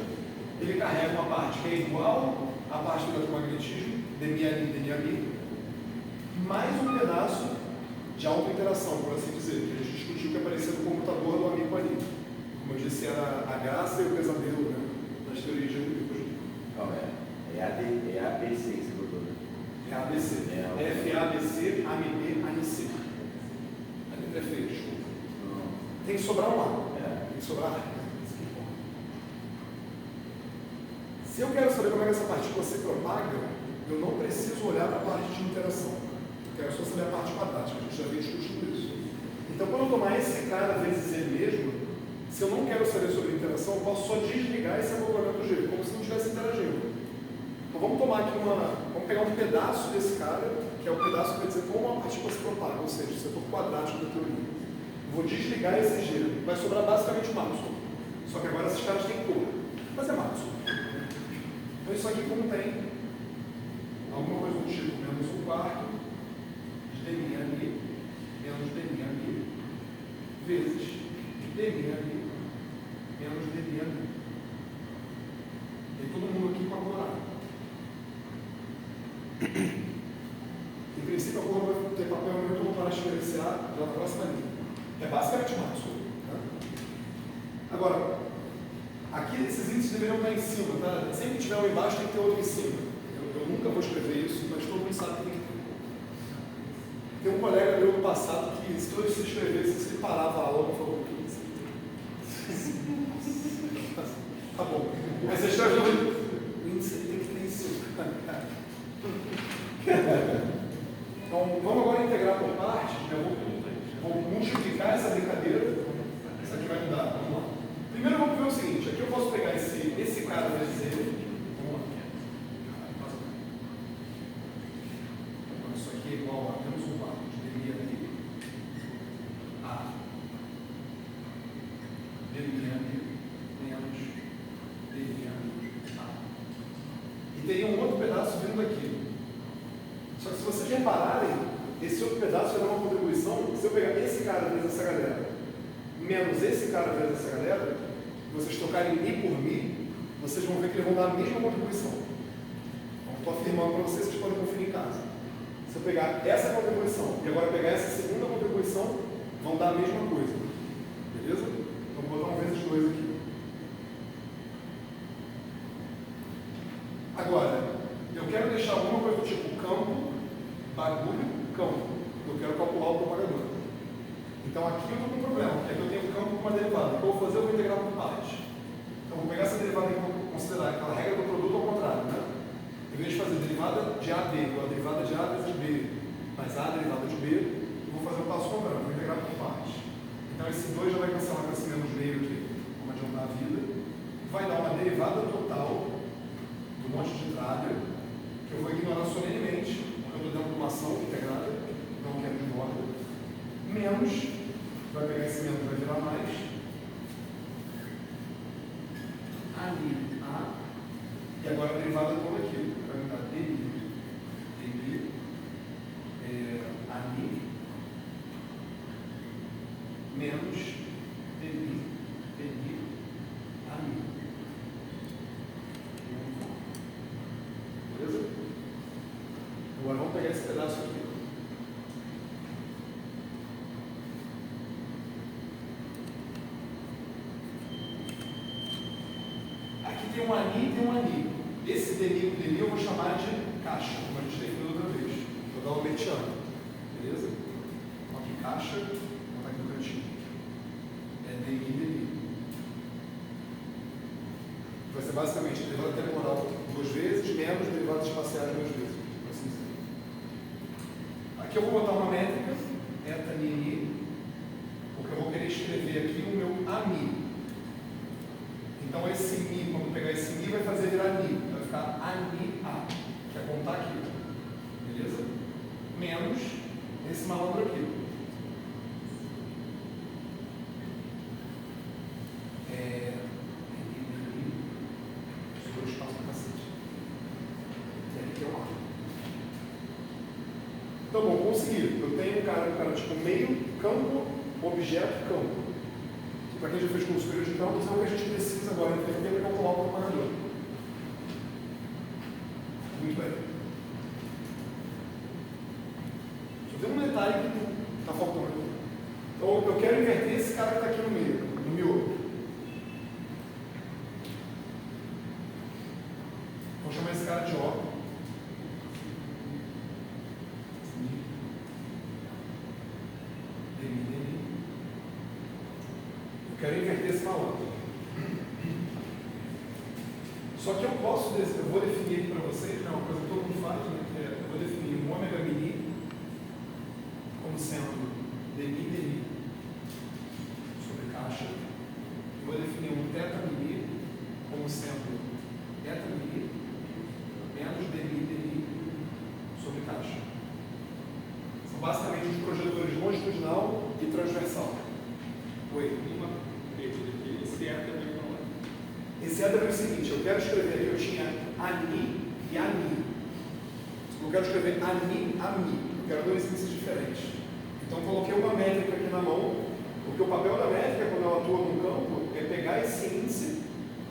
A: Ele carrega uma parte que é igual à parte do eletromagnetismo, DMI DMI, mais um pedaço de auto-interação, por assim dizer, que a gente discutiu que aparecia no computador do amigo ali. Como eu disse, era a graça e o pesadelo, né, das teorias geométricas.
B: Calma, é ABC que você botou, né?
A: É ABC. FABC, AMB, ANC. A letra é feia, desculpa. Tem que sobrar um A. Tem que sobrar. Se eu quero saber como é que essa partícula se propaga, eu não preciso olhar para a parte de interação. Eu quero só saber a parte quadrática. A gente já vem discutindo isso. Então, quando eu tomar esse cara vezes ele mesmo, se eu não quero saber sobre interação, eu posso só desligar esse acoplamento G, como se não estivesse interagindo. Então, vamos tomar aqui vamos pegar um pedaço desse cara, que é o pedaço que vai dizer como a partícula se propaga, ou seja, o setor quadrático da teoria. Eu vou desligar esse G, vai sobrar basicamente o Maxwell. Só que agora esses caras têm cor, mas é Maxwell. Então, isso aqui contém alguma coisa do tipo menos 1 quarto de DMI ali, menos DMI ali, vezes DMI ali, menos DMI ali. Tem todo mundo aqui incorporado. Em princípio, a cor vai ter papel muito, eu vou parar de diferenciar já na próxima linha. É basicamente o Maxwell. Tá? Agora, aqui esses índices deveriam estar em cima, tá? Sempre que tiver um embaixo, tem que ter outro em cima. Eu nunca vou escrever isso, mas todo mundo sabe que tem que ter. Tem um colega meu do passado que, se todos se escrevesse, se ele parava a aula, por favor. Tá bom. Mas você escreve o índice tem que ter em cima. Então, vamos agora integrar por parte. Eu vou multiplicar essa brincadeira. Isso aqui vai mudar. Vamos lá. Primeiro, vamos ver o seguinte. Aqui eu posso pegar esse cara vezes ele. Vamos lá. Então, isso aqui é igual a menos 1 quarto de DMI ali. A. DMI ali. Menos DMI ali. A. E teria um outro pedaço vindo aqui. Só que se vocês repararem, esse outro pedaço vai dar uma contribuição. Se eu pegar esse cara vezes essa galera, menos esse cara vezes essa galera, vocês trocarem mi por mi, vocês vão ver que eles vão dar a mesma contribuição. Então, estou afirmando para vocês, vocês podem conferir em casa. Se eu pegar essa contribuição e agora pegar essa segunda contribuição, vão dar a mesma coisa. Beleza? Então, vou botar um vezes 2 aqui. Agora, eu quero deixar alguma coisa do tipo campo, bagulho, campo. Eu quero calcular o propagador. Então aqui eu estou com um problema, porque aqui eu tenho campo com uma derivada. O que eu vou fazer? Eu vou integrar por partes. Então eu vou pegar essa derivada e vou considerar aquela regra do produto ao contrário, né? Em vez de fazer derivada de AB igual a derivada de A vezes B, mais A derivada de B, eu vou fazer o passo contrário, vou integrar por partes. Então esse 2 já vai cancelar com esse menos meio aqui, vamos adiantar a vida. Vai dar uma derivada total do monte de tralha, que eu vou ignorar solenemente, porque eu estou dentro de uma ação integrada, não quero de borda, menos, vai pegar esse menos, vai virar mais, ali, A, e agora a derivada toda aqui, vai me dar DI, ali, menos, DI, ali. Beleza? Agora vamos pegar esse pedaço aqui. Aqui tem um ani e tem um ani. Esse DNI com DNI eu vou chamar de caixa, como a gente definiu outra vez. Vou dar um betiano. Beleza? Então aqui caixa, vou botar aqui no cantinho. É DNI e DNI. vai ser basicamente derivada temporal 2 vezes, menos derivadas espaciais 2 vezes. Assim dizer. Aqui eu vou botar uma métrica, eta mi, porque eu vou querer escrever aqui o meu ami. Então esse mi, quando pegar esse mi, vai fazer virar mi. Vai ficar ani a, que é contar aqui. Beleza? Menos esse malandro aqui. Segura o espaço pra cacete. E aí que é o A. Então, bom, consegui. Eu tenho um cara tipo meio, campo, objeto, campo. Para quem já fez curso superior de campos, é o que a gente precisa agora entender para calcular o propagador. Muito bem. Só tem um detalhe que está faltando. Então, eu quero inverter esse cara que está aqui no meio, no miolo. Vou chamar esse cara de O. Quero inverter esse malandro. Só que eu vou definir aqui para vocês, é uma coisa que todo mundo faz, né? Que é, eu vou definir um ômega mini como sendo dmi sobre caixa. Eu vou definir um θ mini como sendo eta mini menos dmi sobre caixa. São basicamente os projetores longitudinal e transversal. Oi? Esse é o seguinte, eu quero escrever aqui, eu tinha ani e ami. Eu quero escrever ani, ami. Eu quero 2 índices diferentes. Então coloquei uma métrica aqui na mão, porque o papel da métrica, quando ela atua num campo, é pegar esse índice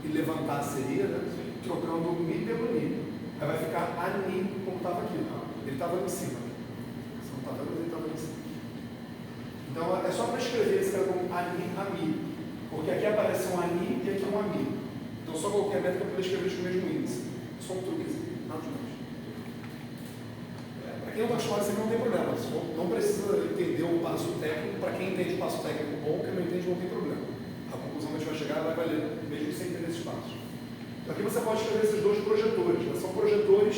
A: e levantar a seria, né, trocando o mi pelo ni. Aí vai ficar ani como estava aqui. Ele estava em cima. Você não está vendo, mas ele estava em cima. Então é só para escrever esse cara como ani, ami. Porque aqui aparece um ani e aqui um ami. Então só coloquei a métrica para poder escrever isso com o mesmo índice. Só um truquezinho, nada demais. Para quem não está acostumado, isso aqui não tem problema. Não precisa entender o passo técnico. Para quem entende o passo técnico bom, quem não entende não tem problema. A conclusão que a gente vai chegar vai valer, mesmo sem entender esses passos. Então aqui você pode escrever esses 2 projetores. Mas são projetores,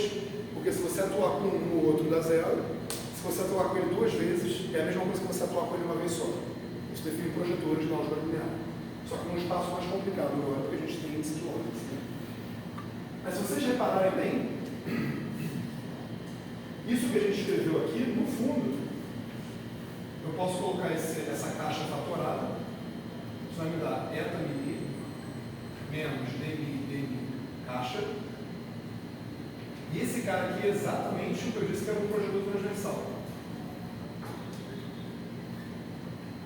A: porque se você atuar com um, o outro dá 0. Se você atuar com ele 2 vezes, é a mesma coisa que você atuar com ele uma vez só. Isso define projetores na álgebra linear. Só que num espaço mais complicado agora, porque a gente tem índice de ordens. Né? Mas se vocês repararem bem, isso que a gente escreveu aqui, no fundo, eu posso colocar essa caixa fatorada, isso vai me dar eta mi menos dmi caixa, e esse cara aqui é exatamente o que eu disse que era um projetor transversal.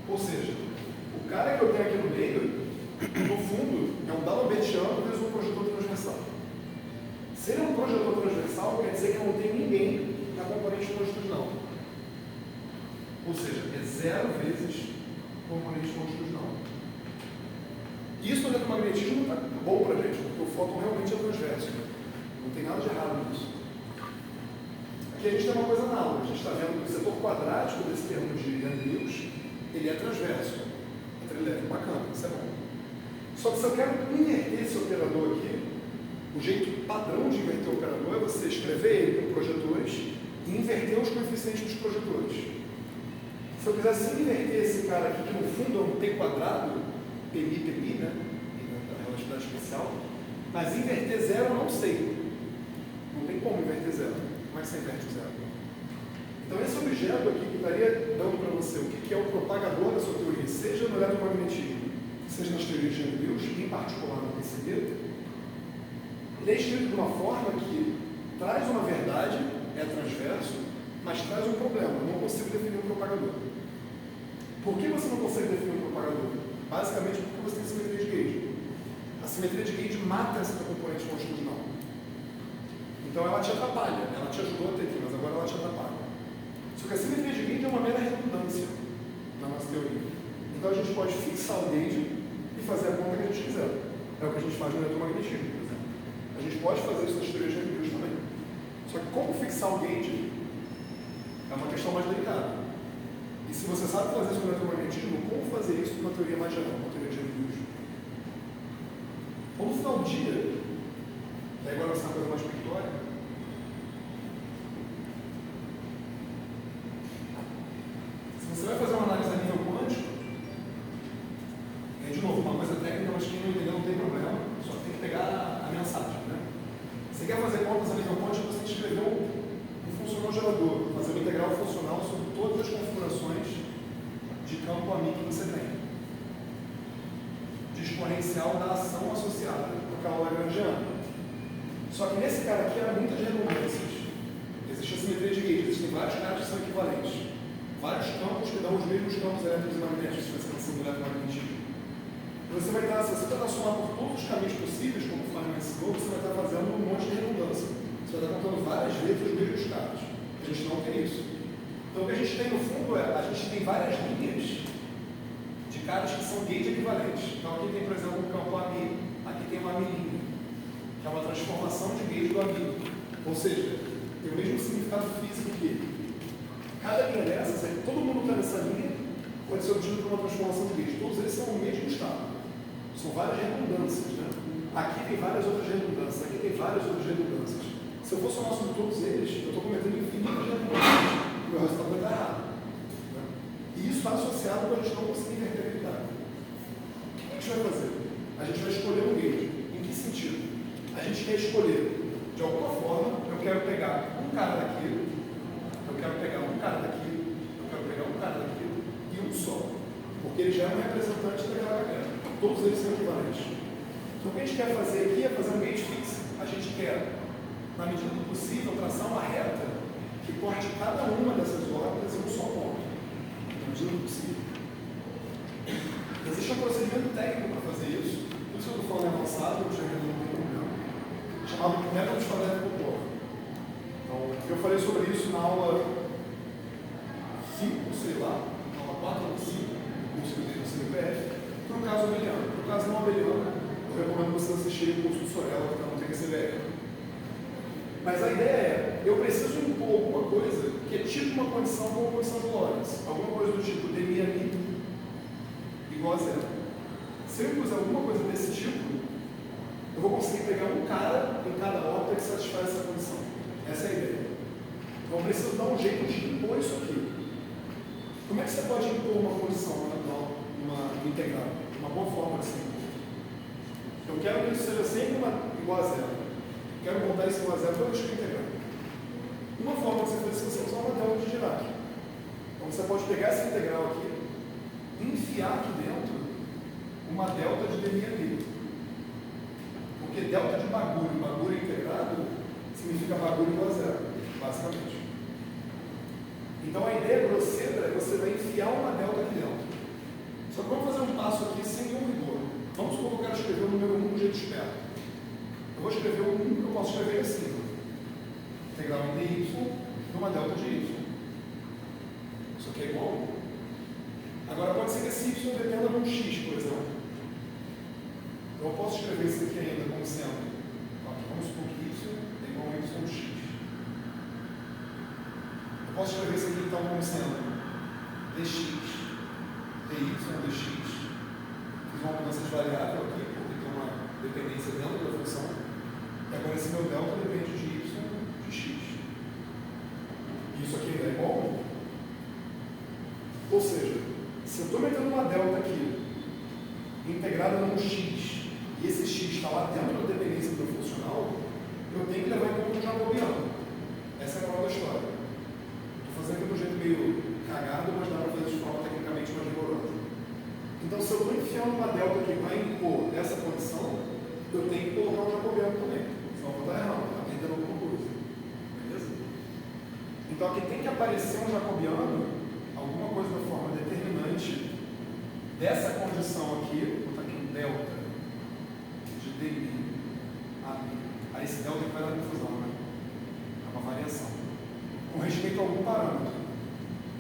A: Ou seja, o cara que eu tenho aqui no meio, no fundo, é um D'Alembert-Tiano vezes um projetor transversal. Se ele é um projetor transversal, quer dizer que eu não tenho ninguém na componente longitudinal. Ou seja, é 0 vezes componente longitudinal. Isso no eletromagnetismo está bom para a gente, porque o fóton realmente é transverso. Né? Não tem nada de errado nisso. Aqui a gente tem uma coisa análoga. A gente está vendo que o setor quadrático desse termo de Young-Lewis, ele é transverso. Então ele é bacana, isso é bom. Só que se eu quero inverter esse operador aqui, o jeito padrão de inverter o operador é você escrever ele com projetores e inverter os coeficientes dos projetores. Se eu quisesse inverter esse cara aqui, que no fundo é um T quadrado, PMI, né? Da relatividade especial, mas inverter 0 eu não sei. Não tem como inverter 0. Como é que você inverte 0? Então esse objeto aqui que estaria dando para você o que é o propagador da sua teoria, seja no eletromagnetismo, seja nas teorias de Young-Lewis, em particular no PCB, ele é escrito de uma forma que traz uma verdade, é transverso, mas traz um problema. Eu não consigo definir um propagador. Por que você não consegue definir um propagador? Basicamente porque você tem simetria de Gauge. A simetria de Gauge mata essa componente longitudinal. Então ela te atrapalha. Ela te ajudou a ter aqui, mas agora ela te atrapalha. Só que a simetria de Gauge é uma mera redundância na nossa teoria. Então a gente pode fixar o Gauge e fazer a conta que a gente quiser. É o que a gente faz no eletromagnetismo, por exemplo. A gente pode fazer isso nas teorias de Young-Lewis também. Só que como fixar o Gauge é uma questão mais delicada. E se você sabe fazer isso com o eletromagnetismo, como fazer isso com uma teoria mais geral, uma teoria de Young-Lewis? Ou no final do dia, e agora vai ser uma coisa mais pictória, se você vai fazer uma análise a nível quântico, de novo, uma coisa técnica, mas quem não entendeu não tem problema, só tem que pegar a mensagem, né? Você quer fazer contas a nível quântico, você tem que escrever um funcional gerador, fazer uma integral funcional sobre todas as configurações de campo AMI que você tem, de exponencial da ação associada com aquela lagrangiana. Só que nesse cara aqui há muitas redundâncias. Existe a simetria de gauge, existem vários caras que são equivalentes, vários campos que dão os mesmos campos elétricos e magnéticos, se você pensar no eletromagnetismo. Você vai estar, se você tentar somar por todos os caminhos possíveis, como o Feynman ensinou, você vai estar fazendo um monte de redundância. Você vai estar contando várias vezes os mesmos caras. A gente não tem isso. Então o que a gente tem no fundo é, a gente tem várias linhas de caras que são gauge equivalentes. Então aqui tem, por exemplo, um campo AMI, aqui tem uma AMI, que é uma transformação de gauge do AMI. Ou seja, tem o mesmo significado físico que cada linha dessas, todo mundo está nessa linha, pode ser obtido por uma transformação de gauge. Todos eles são o mesmo estado. São várias redundâncias, né? Aqui tem várias outras redundâncias, aqui tem várias outras redundâncias. Se eu for somar sobre todos eles, eu estou cometendo infinitas redundâncias. O meu resultado vai estar errado. Né? E isso está associado com a gente não conseguir inverter a realidade. O que a gente vai fazer? A gente vai escolher um gauge. Em que sentido? A gente quer escolher, de alguma forma, eu quero pegar um cara daquilo, eu quero pegar um cara daquilo, eu quero pegar um cara daquilo e um só. Porque ele já é um representante daquela galera. Todos eles são equivalentes. Então o que a gente quer fazer aqui é fazer um gauge fixo. A gente quer, na medida do possível, traçar uma reta que corte cada uma dessas órbitas em um só ponto. Na medida do possível. Existe um procedimento técnico para fazer isso. Por isso que eu estou falando avançado, eu já não tem problema. Chamado método de Faddeev-Popov. Então, eu falei sobre isso na aula 5, sei lá, na aula 4 ou 5, do curso que eu dei no CBPF. Para o caso abeliano. Para o caso não abeliano, eu recomendo vocês assistirem o curso do Sorella, que está no TQCBR. Mas a ideia é, eu preciso impor alguma coisa que é tipo uma condição como a condição de Lorentz. Alguma coisa do tipo dmi igual a zero. Se eu impuser alguma coisa desse tipo, eu vou conseguir pegar um cara em cada órbita que satisfaz essa condição. Essa é a ideia. Então eu preciso dar um jeito de impor isso aqui. Como é que você pode impor uma condição numa integral? Uma boa forma de se impor. Eu quero que isso seja sempre igual a zero. Eu quero montar isso igual a zero toda vez que eu integrar. Uma forma de você fazer isso é você usar uma delta de Dirac. Então você pode pegar essa integral aqui, enfiar aqui dentro uma delta de dmi. Porque delta de bagulho integrado, significa bagulho igual a zero, basicamente. Então a ideia grosseira é você vai enfiar uma delta aqui dentro. Só que vamos fazer um passo aqui sem nenhum rigor. Vamos supor que eu quero escrever o número 1 de um jeito esperto. Eu vou escrever o 1 que eu posso escrever assim. Integral em dy e uma delta de y. Isso aqui é igual. Agora pode ser que esse y dependa de um x, por exemplo. Então eu posso escrever isso aqui ainda como sendo. Aqui, vamos supor que y é igual a y x. Eu posso escrever isso aqui então como sendo dx, dy, dx. Fiz uma mudança de variável aqui, porque tem uma dependência dentro da função. E agora esse meu delta depende de y de x. Isso aqui ainda é igual. Ou seja, se eu estou metendo uma delta aqui, integrada num x, e esse x está lá dentro da dependência do meu funcional, eu tenho que levar em conta o jacobiano. Essa é a moral da história. Estou fazendo aqui de um jeito meio cagado, mas dá para fazer de forma tecnicamente mais rigorosa. Então, se eu estou enfiando uma delta que vai impor essa condição, eu tenho que colocar o jacobiano também. Senão eu vou estar errado, está perdendo alguma coisa. Beleza? Então, aqui tem que aparecer um jacobiano, alguma coisa da forma determinante dessa condição aqui, vou botar aqui um delta de dmi a mi. Aí esse delta vai dar confusão, né? É uma variação. Com respeito a algum parâmetro.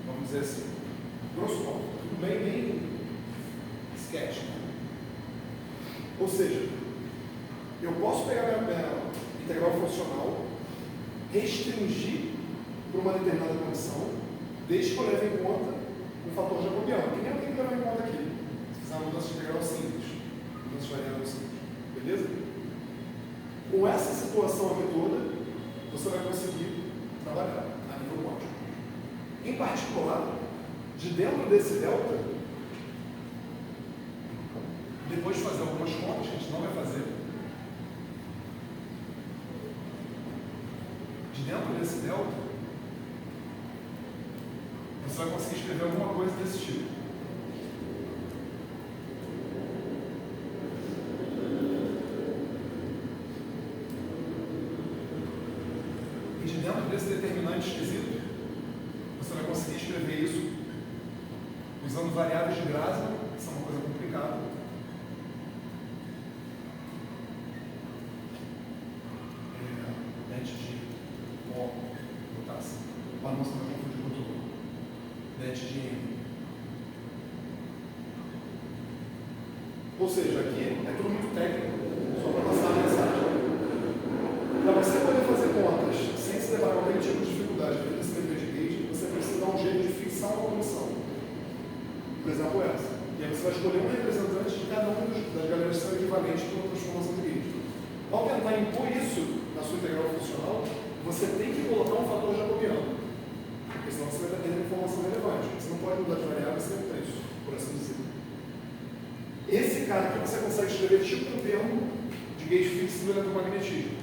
A: Vamos dizer assim. Grosso modo. Tudo bem sketch. Né? Ou seja, eu posso pegar minha integral funcional, restringir por uma determinada condição, desde que eu leve em conta um fator jacobiano, que nem eu tenho que levar em conta aqui. Se fizer uma mudança de integral simples, mudança de variável simples. Beleza? Com essa situação aqui toda, você vai conseguir trabalhar a nível quântico. Em particular, de dentro desse delta, depois de fazer algumas contas, que a gente não vai fazer, de dentro desse delta, você vai conseguir escrever alguma coisa desse tipo. E de dentro desse determinante esquisito, você vai conseguir escrever isso usando variáveis de Grassmann, que são uma coisa complicada. Net de O, botar assim, para não se confundir com tudo. Net de M. Ou seja, aqui é tudo muito técnico, só para passar a mensagem. Para você poder fazer contas sem se levar a qualquer tipo de dificuldade para esse método de gauge, você precisa dar um jeito de fixar uma condição. Por exemplo, essa. E aí você vai escolher um representante de cada uma das galeras que são equivalentes para uma transformação de gauge. Ao tentar impor isso na sua integral funcional, você tem que colocar um fator jacobiano. Porque senão você vai estar perdendo informação relevante. Você não pode mudar de variável sem o preço, por assim dizer. Esse cara aqui você consegue escrever tipo um termo de gauge fixo do eletromagnetismo.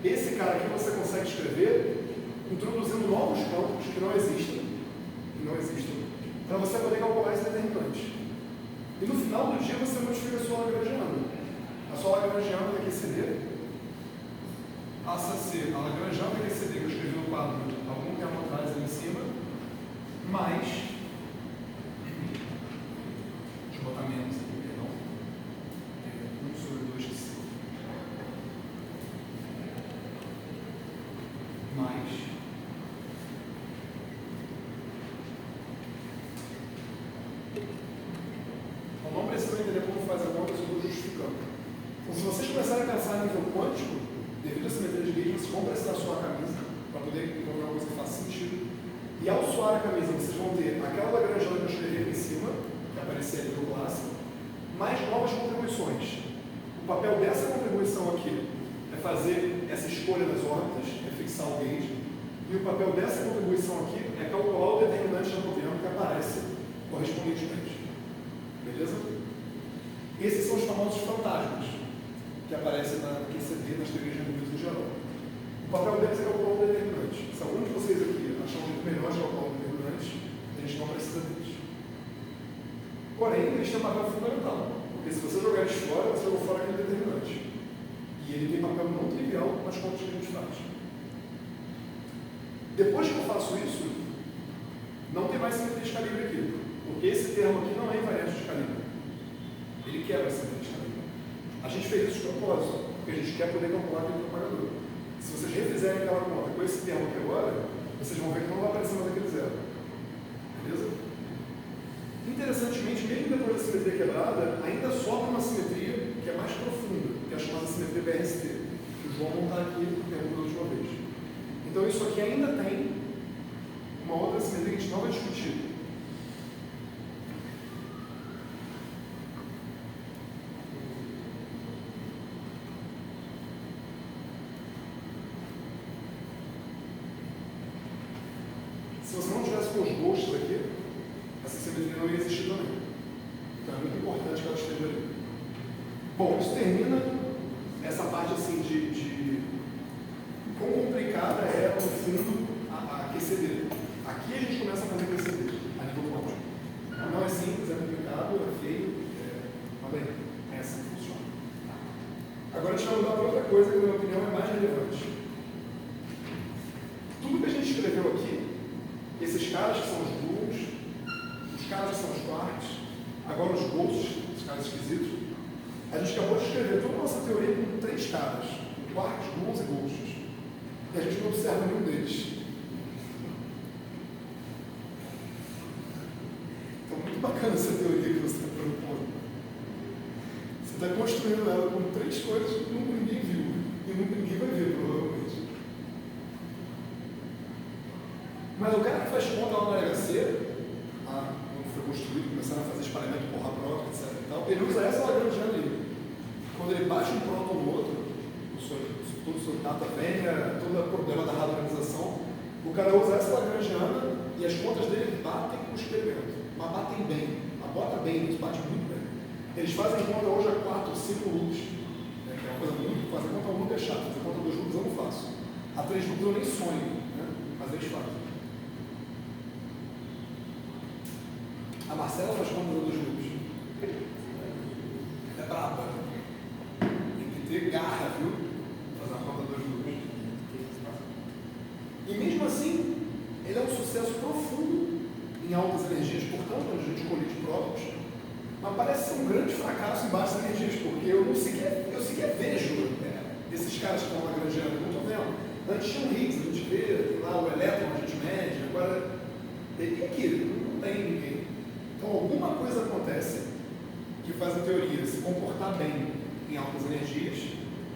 A: Esse cara aqui você consegue escrever introduzindo novos campos que não existem, para você poder calcular esse determinante. E no final do dia você modifica a sua lagrangiana. A sua lagrangiana da QCD passa a ser a lagrangiana da QCD que eu escrevi no quadro algum tempo atrás ali em cima, mais, deixa eu botar menos aqui, perdão, 1 sobre 2 QC. Mais então não precisa entender como faz a conta, eu estou justificando. Então, se vocês começarem a pensar em nível quântico, devido à simetria de gauge, vocês vão precisar suar a camisa para poder encontrar uma coisa que faça sentido. E ao suar a camisa, vocês vão ter aquela lagrangiana que eu escrevi aqui em cima, que aparecia ali no clássico, mais novas contribuições. O papel dessa contribuição aqui é fazer essa escolha das órbitas, é fixar o gauge. E o papel dessa contribuição aqui é calcular o determinante jacobiano que aparece correspondentemente. Beleza? Esses são os famosos fantasmas que aparecem na QCD, nas teorias de números em geral. O papel deles é calcular o determinante. Se algum de vocês aqui achar um jeito melhor de calcular o determinante, a gente não precisa deles. Porém, eles têm um papel fundamental. Porque se você jogar eles fora, você jogou fora aquele determinante. E ele tem papel não trivial nas contas que a gente faz. Depois que eu faço isso, não tem mais simetria de calibre aqui, porque esse termo aqui não é invariante de calibre. Ele quebra a simetria de calibre. A gente fez isso de propósito, porque a gente quer poder calcular aquele propagador. Se vocês refizerem aquela conta com esse termo aqui agora, vocês vão ver que não vai aparecer mais aquele zero. Beleza? Interessantemente, mesmo depois da simetria quebrada, ainda sobra uma simetria que é mais profunda, que é a chamada simetria BRST, que o João não está aqui no tempo da última vez. Então isso aqui ainda tem uma outra simetria que a gente não vai discutir. Se você não tivesse com os ghosts aqui, essa simetria não ia existir também. Então é muito importante que ela esteja ali. Bom, isso termina essa parte assim de quão complicada é, no fundo, a QCD. Aqui a gente começa a fazer QCD, a nível quântico. Não é simples, é complicado, é feio, mas bem, é assim que funciona. Agora a gente vai mudar para outra coisa que, na minha opinião, é mais relevante. Tudo que a gente escreveu aqui, esses caras que são os gluons, os caras que são os quarks, agora os ghosts, os caras esquisitos, a gente acabou de escrever toda a nossa teoria com 3 caras, quarks, gluons e ghosts. E a gente não observa nenhum deles. Então, muito bacana essa teoria que você está propondo. Você está construindo ela com 3 coisas que nunca ninguém viu. E nunca ninguém vai ver, provavelmente. Mas o cara que faz conta lá no LHC, quando foi construído, começaram a fazer espalhamento por Raproc, etc. E tal, ele usa essa lagrangiana ali. quando ele bate um próton no outro, todo o seu data venha, todo o problema da radonização, o cara usa essa lagrangiana e as contas dele batem com o experimento, mas batem bem, mas bota bem, eles batem muito bem. Eles fazem conta hoje a 4, 5 loops, né, que é uma coisa muito, fazer conta a 1 loop é chato, fazer conta a 2 loops eu não faço. A 3 loops eu nem sonho, né, mas eles fazem. A Marcela faz conta a 2 loops. É braba. Tem que ter garra, viu? Fazer a conta a 2 loops. E mesmo assim, ele é um sucesso profundo em altas energias, portanto, a gente colide próprios, mas parece ser um grande fracasso em baixas energias, porque eu sequer vejo esses caras que estão lagrangiando, não estou vendo. Antes tinha um Higgs, a gente vê, lá o elétron a gente mede, agora tem aqui, não tem ninguém. Então alguma coisa acontece que faz a teoria se comportar bem em altas energias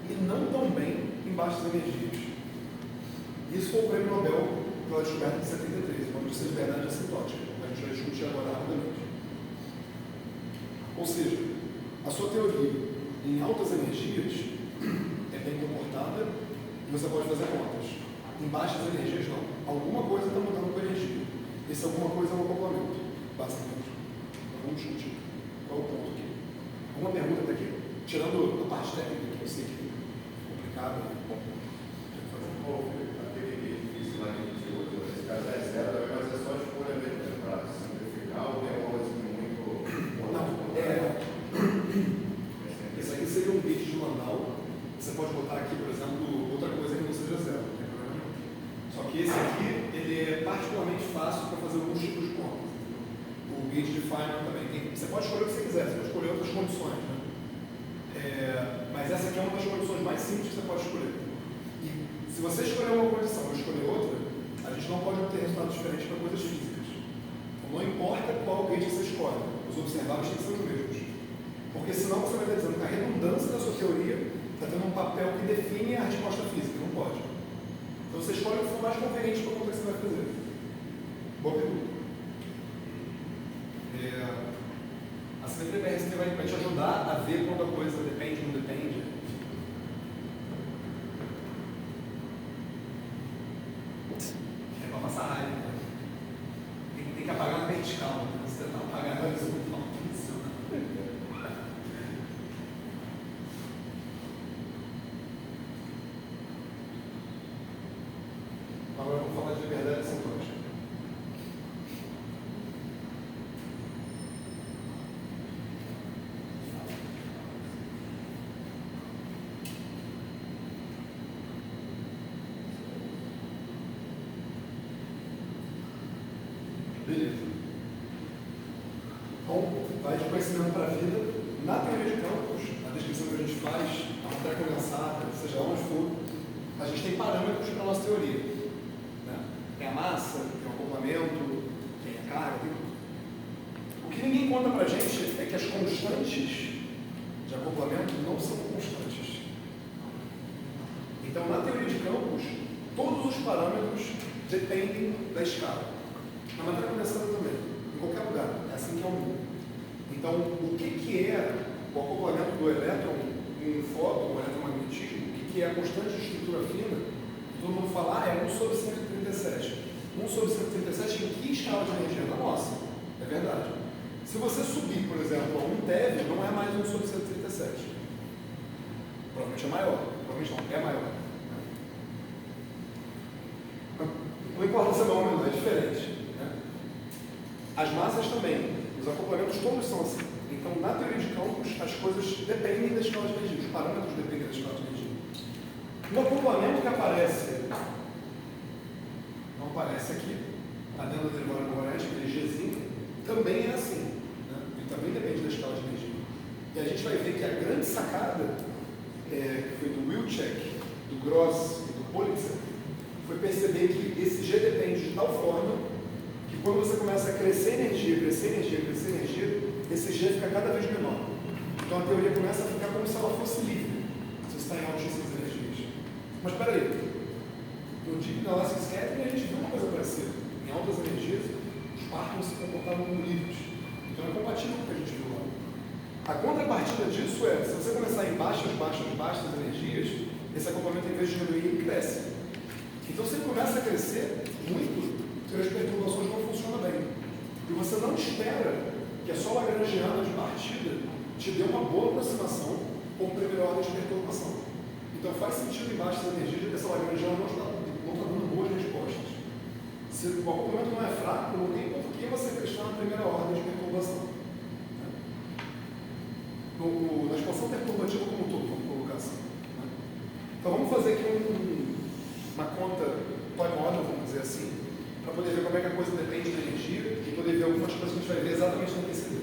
A: e não tão bem em baixas energias. Isso foi o prêmio Nobel pela descoberta de 73, quando de liberdade assintótica. A gente vai discutir agora rapidamente. Ou seja, a sua teoria em altas energias é bem comportada e você pode fazer contas. Em baixas energias, não. Alguma coisa está mudando com a energia. Esse alguma coisa é um acoplamento, basicamente. Então vamos discutir. Qual é o ponto aqui? Uma pergunta até aqui, tirando a parte técnica, que eu sei que é complicada.
E: Aquele difícil lá que tirou esse caso é zero, mas é só escolha mesmo para simplificar ou tem uma coisa muito.
A: Esse aqui seria um bit de Landau. Você pode botar aqui, por exemplo, outra coisa que não seja zero, não tem problema nenhum. Só que esse aqui, ele é particularmente fácil para fazer alguns tipos de contas. O gate de Feynman também tem. Você pode escolher o que você quiser, você pode escolher outras condições, né? Mas essa aqui é uma das condições mais simples que você pode escolher. E se você escolher uma condição ou escolher outra, a gente não pode obter resultados diferentes para coisas físicas. Então, não importa qual gate você escolhe, os observáveis têm que ser os mesmos. Porque senão você vai estar dizendo que a redundância da sua teoria está tendo um papel que define a resposta física, não pode. Então você escolhe o que for mais conveniente para o que você vai fazer. Boa pergunta. A simetria BRST vai te ajudar a ver quando a coisa depende ou não depende. É para passar raiva. Né? Tem que apagar na vertical. Né? Você tentar apagar na horizontal. Agora eu vou falar de liberdade assintótica. Beleza. Bom, vai de conhecimento para a vida. Na teoria de campos, a descrição que a gente faz, a matéria condensada, seja onde for, a gente tem parâmetros para a nossa teoria. Né? Tem a massa, tem o acoplamento, tem a carga, tem tudo. O que ninguém conta para a gente é que as constantes de acoplamento não são constantes. Então, na teoria de campos, todos os parâmetros dependem da escala. Na matéria condensada também, em qualquer lugar, é assim que é o mundo. Então, o que é o acoplamento do elétron em um fóton, um eletromagnetismo, o que é a constante de estrutura fina? Todo mundo fala, é 1 sobre 137. 1 sobre 137 em que escala de energia? Na nossa, é verdade. Se você subir, por exemplo, a 1 TeV, não é mais 1 sobre 137. Provavelmente é maior, provavelmente não, é maior. Não importa se é maior ou menor, é diferente. As massas também, os acoplamentos todos são assim. Então, na teoria de campos, as coisas dependem da escala de energia, os parâmetros dependem da escala de energia. O acoplamento que aparece, não aparece aqui, está dentro da derivada covariante, aquele Gzinho, também é assim. Né? Ele também depende da escala de energia. E a gente vai ver que a grande sacada, que foi do Wilczek, do Gross e do Politzer, foi perceber que esse G depende de tal forma que quando você começa a crescer energia, esse G fica cada vez menor. Então a teoria começa a ficar como se ela fosse livre, se você está em altíssimas energias. Mas espera aí, no Deep Elastic Scattering a gente viu uma coisa parecida. Em altas energias, os partículas se comportavam como livres. Então é compatível com o que a gente viu lá. A contrapartida disso é, se você começar em baixas energias, esse acoplamento, em vez de diminuir, ele cresce. Então, se ele começa a crescer muito, suas perturbações não funcionam bem. E você não espera que a sua lagrangiana de partida te dê uma boa aproximação com primeira ordem de perturbação. Então, faz sentido em baixas energias que essa lagrangiana não está dando boas respostas. Se o acoplamento não é fraco, não tem por que você prestar na primeira ordem de perturbação. Na expansão perturbativa como um todo, vamos colocar assim. Então vamos fazer aqui uma conta toy model, vamos dizer assim, para poder ver como é que a coisa depende da energia e poder ver algumas coisas que a gente vai ver exatamente no TCD.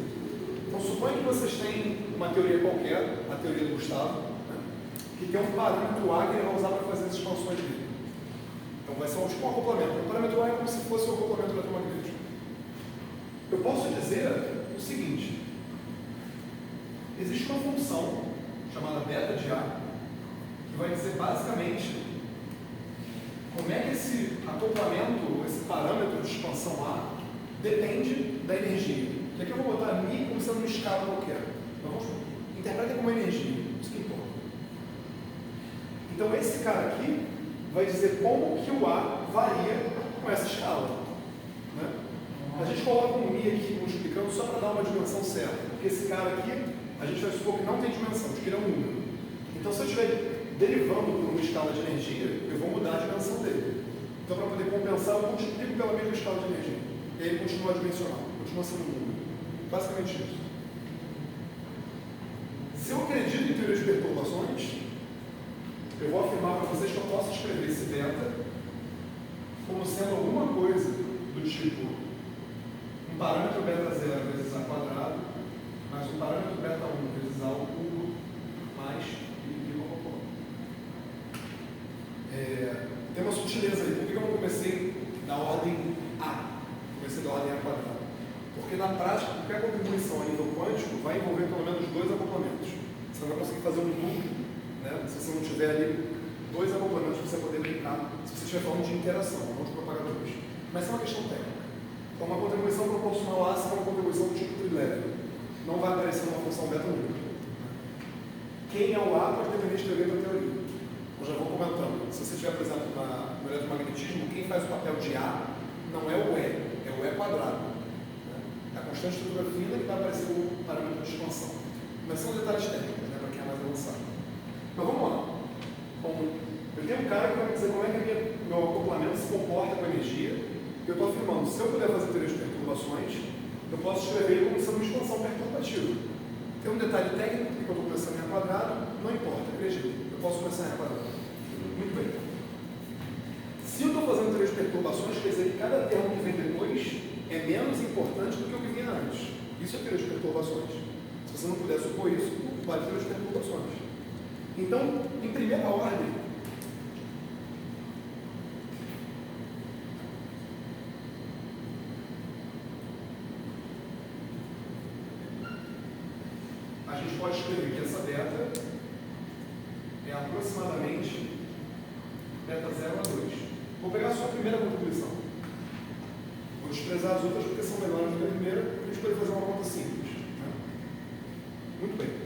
A: Então suponha que vocês têm uma teoria qualquer, a teoria do Gustavo, que tem um parâmetro A que ele vai usar para fazer as expansões dele. Então vai ser um acoplamento. O parâmetro A é como se fosse o acoplamento eletromagnético. Eu posso dizer o seguinte: existe uma função chamada beta de A, que vai dizer basicamente como é que esse acoplamento, esse parâmetro de expansão A, depende da energia. E aqui eu vou botar μ como sendo uma escala qualquer. Então vamos interpretar como energia, isso que importa. Então esse cara aqui vai dizer como que o A varia com essa escala. Né? A gente coloca um μ aqui multiplicando só para dar uma dimensão certa, porque esse cara aqui, a gente vai supor que não tem dimensão, que ele é um número. Então, se eu estiver derivando por uma escala de energia, eu vou mudar a dimensão dele. Então, para poder compensar, eu multiplico pela mesma escala de energia. E aí ele continua dimensional, continua sendo um número. Basicamente isso. Se eu acredito em teoria de perturbações, eu vou afirmar para vocês que eu posso escrever esse beta como sendo alguma coisa do tipo um parâmetro beta 0 vezes A quadrado, mais um parâmetro beta 1 vezes A ao cubo, mais tem uma sutileza aí. Por que eu não comecei da ordem A? Comecei da ordem A quadrado. Porque na prática, qualquer contribuição a nível quântico vai envolver pelo menos dois acoplamentos. Você não vai conseguir fazer um núcleo, né? Se você não tiver ali dois acoplamentos para você poder brincar, se você estiver falando de interação, não de propagadores. Mas é uma questão técnica. Então, uma contribuição proporcional A será uma contribuição do tipo trileve. Não vai aparecer uma função beta nunca. Quem é o A pode depender de teoria da teoria. Eu já vou comentando. Se você tiver, por exemplo, no eletromagnetismo, quem faz o papel de A não é o E, é o E quadrado. Né? É a constante estrutura fina que vai aparecer o parâmetro de expansão. Mas são detalhes técnicos, né, para quem é mais avançado. Então vamos lá. Bom, eu tenho um cara que vai me dizer como é que meu acoplamento se comporta com a energia. Eu estou afirmando, se eu puder fazer teoria de perturbações, eu posso escrever ele como sendo uma expansão perturbativa. Tem um detalhe técnico, porque eu estou começando em A quadrado, não importa, acredito. Eu posso começar em A quadrado. Muito bem. Se eu estou fazendo teoria de perturbações, quer dizer que cada termo que vem depois é menos importante do que o que vinha antes. Isso é teoria de perturbações. Se você não puder supor isso, vale teoria de perturbações. Então, em primeira ordem, a gente pode escrever que essa beta é aproximadamente beta 0 a 2. Vou pegar só a primeira contribuição. Vou desprezar as outras porque são menores do que a primeira, para a gente poder fazer uma conta simples. Né? Muito bem.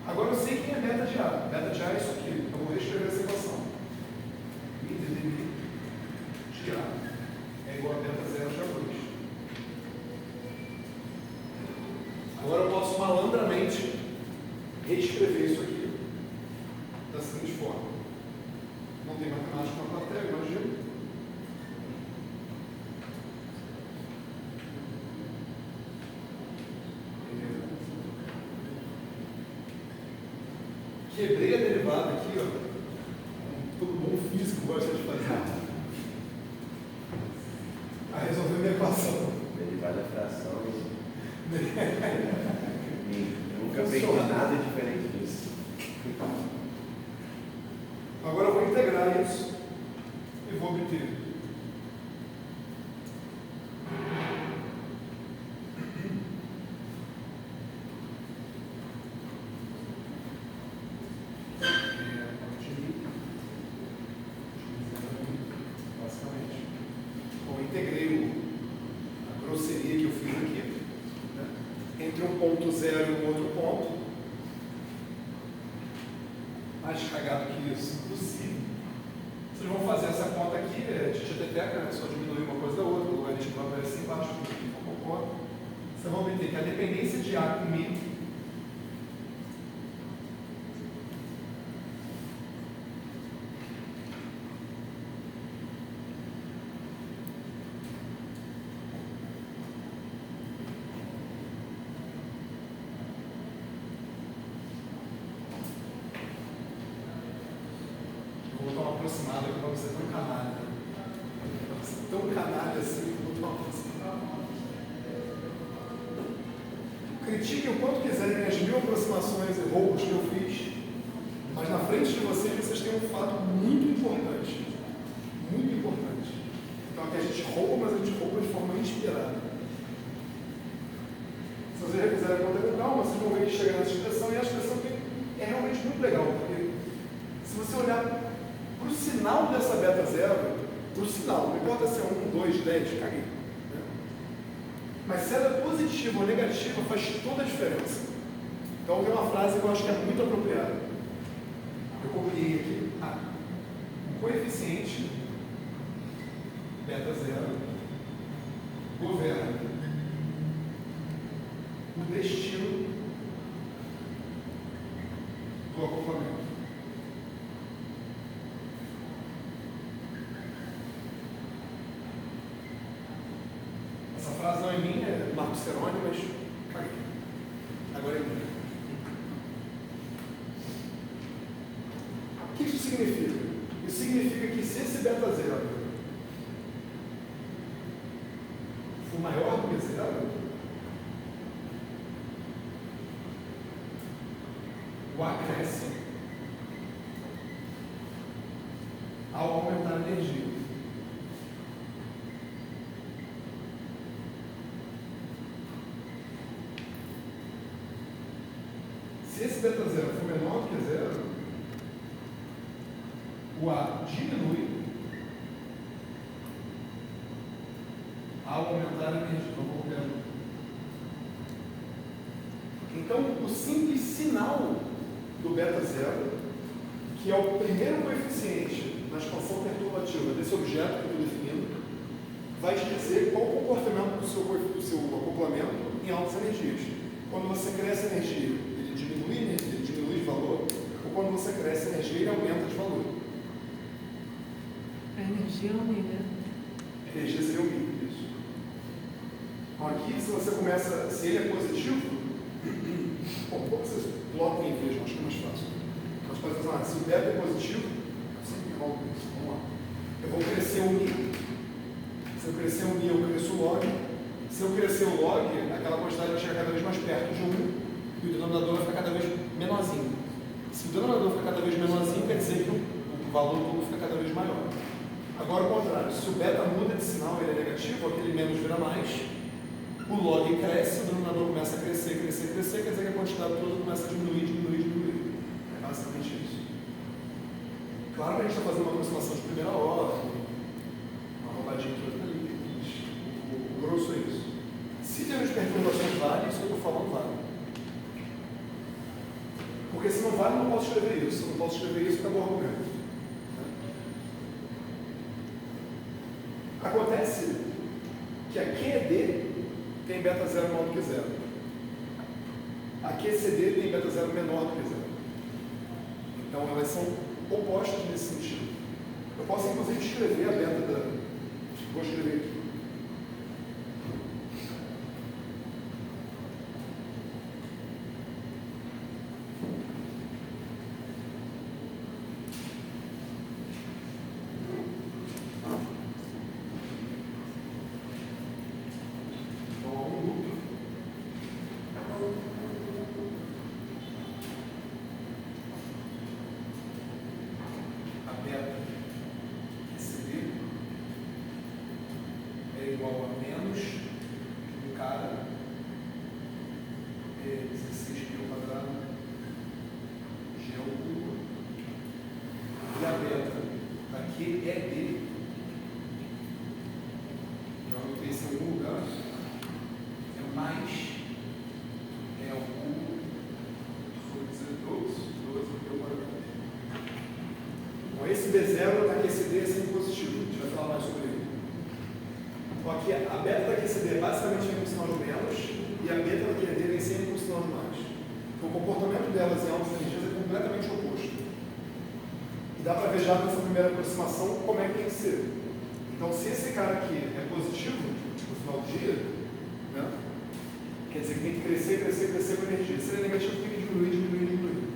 A: Agora eu sei quem é beta de A. Beta de A é isso aqui. Eu vou reescrever essa equação. Mi de A é igual a beta 0 a 2. Agora eu posso malandramente reescrever isso aqui da seguinte forma. Não tem matemática na plateia, imagino. Quebrei a derivada aqui, ó. Todo bom físico gosta de fazer. A resolver minha equação.
B: Derivada da fração. Nunca peguei nada diferente disso.
A: Agora eu vou integrar isso e vou obter. Basicamente. Bom, integrei a grosseria que eu fiz aqui, né, entre um ponto ponto zero e um outro ponto. Mais cagado que isso, possível. Vocês vão fazer essa conta aqui, é de tieteteca, né? Só diminuir uma coisa da outra, o logaritmo vai aparecer embaixo, vocês vão obter que a dependência de A com I aproximado aqui para você tão canalha. Tão canalha assim, vou dar uma aproximada. Critiquem o quanto quiserem as 1000 aproximações e roubos que eu fiz, mas na frente de vocês têm um fato muito importante. Muito importante. Então aqui a gente rouba, mas a gente rouba de forma inspirada. Se vocês já fizerem a conta com calma, vocês vão ver que chega nessa expressão, e a expressão é realmente muito legal, porque se você olhar para o sinal dessa beta zero, para o sinal, não importa se é 1, 2, 10, caguei. Né? Mas se ela é positiva ou negativa, faz toda a diferença. Então tem uma frase que eu acho que é muito apropriada. Eu copiei aqui. Um coeficiente beta zero governa o destino do acoplamento. Essa frase não é minha, é do Marco Ceroni, mas caguei. Agora é minha. O que isso significa? Isso significa que se esse beta zero for maior do que zero, o A cresce ao aumentar a energia. Se esse beta zero for menor do que zero, o A diminui ao aumentar a energia. Então, o simples sinal do beta zero, que é o primeiro coeficiente na expansão perturbativa desse objeto que eu estou definindo, vai te dizer qual o comportamento do seu acoplamento em altas energias. Quando você cresce a energia, ele diminui de valor, ou quando você cresce a energia, ele aumenta de valor.
F: A energia aumenta.
A: A energia seria o mínimo, isso. Então aqui, se você começa, se ele é positivo, bom, como vocês plotam em vez, acho que é mais fácil. Nós podemos fazer, se o beta é positivo, eu sempre volto isso, vamos lá. Eu vou crescer o mi. Se eu crescer o mi, eu cresço o log. Se eu crescer o log, aquela quantidade vai chegar cada vez mais perto de 1 e o denominador vai ficar cada vez menorzinho. Se o denominador ficar cada vez menorzinho, quer dizer que o valor todo fica cada vez maior. Agora, ao contrário, se o beta muda de sinal, ele é negativo, aquele menos vira mais, o log cresce, o denominador começa a crescer, quer dizer que a quantidade toda começa a diminuir. É basicamente isso. Claro que a gente está fazendo uma aproximação de primeira ordem, uma roubadinha aqui, outra ali, mas o grosso é isso. Se temos perturbações vale, isso que eu estou falando vale. Porque se não vale, eu não posso escrever isso. Se eu não posso escrever isso, acabou o argumento. Acontece que a QED tem beta zero maior do que zero. A QCD tem beta zero menor do que zero. Então elas são opostas nesse sentido. Eu posso inclusive escrever a beta da... Vou escrever aqui. Então aqui a beta da QCD basicamente vem com sinal de menos e a beta da QED vem sempre com sinal de mais. Então o comportamento delas em altas energias é completamente oposto. E dá para ver já nessa primeira aproximação como é que tem que ser. Então se esse cara aqui é positivo no final do dia, né, quer dizer que tem que crescer, crescer, crescer com energia. Se ele é negativo, tem que diminuir, diminuir, diminuir.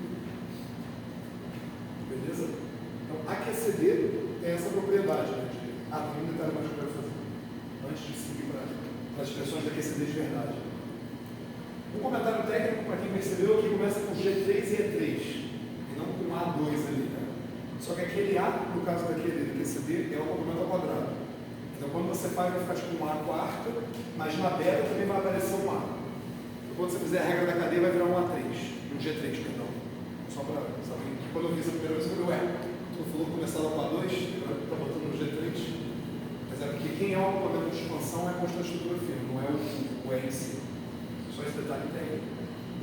A: Beleza? Então a QCD tem essa propriedade, né? Tem um detalhe mais que eu quero fazer antes de seguir para as expressões da QCD de verdade. Um comentário técnico, para quem percebeu, aqui começa com G3 e E3, e não com A2 ali. Né? Só que aquele A, no caso daquele QCD, é o complemento ao quadrado. Então, quando você faz, vai ficar tipo um A quarta, mas na beta também vai aparecer um A. Então, quando você fizer a regra da cadeia, vai virar um A3, um G3, perdão. Só para saber. Quando eu fiz a primeira vez, eu falei, ué, tu falou que começava com A2, agora tu está botando no G3. Mas é porque quem é o complemento de expansão é a constante estrutura firme, não é o E em si. Só esse detalhe técnico.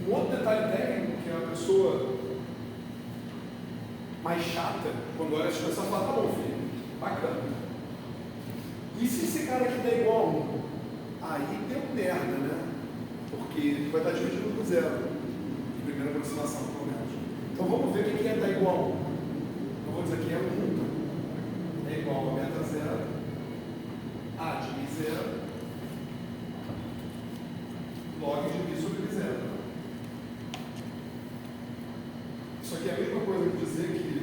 A: Um outro detalhe técnico, que é a pessoa mais chata, quando olha a expressão, fala, tá bom, filho, bacana. E se esse cara aqui der igual a 1? Aí deu merda, né? Porque vai estar dividido por zero. De primeira aproximação, pelo menos. Então vamos ver o que é dar igual a 1. Eu vou dizer que é 1. É igual a beta zero. A de I zero. Log de π sobre zero. Isso aqui é a mesma coisa que dizer que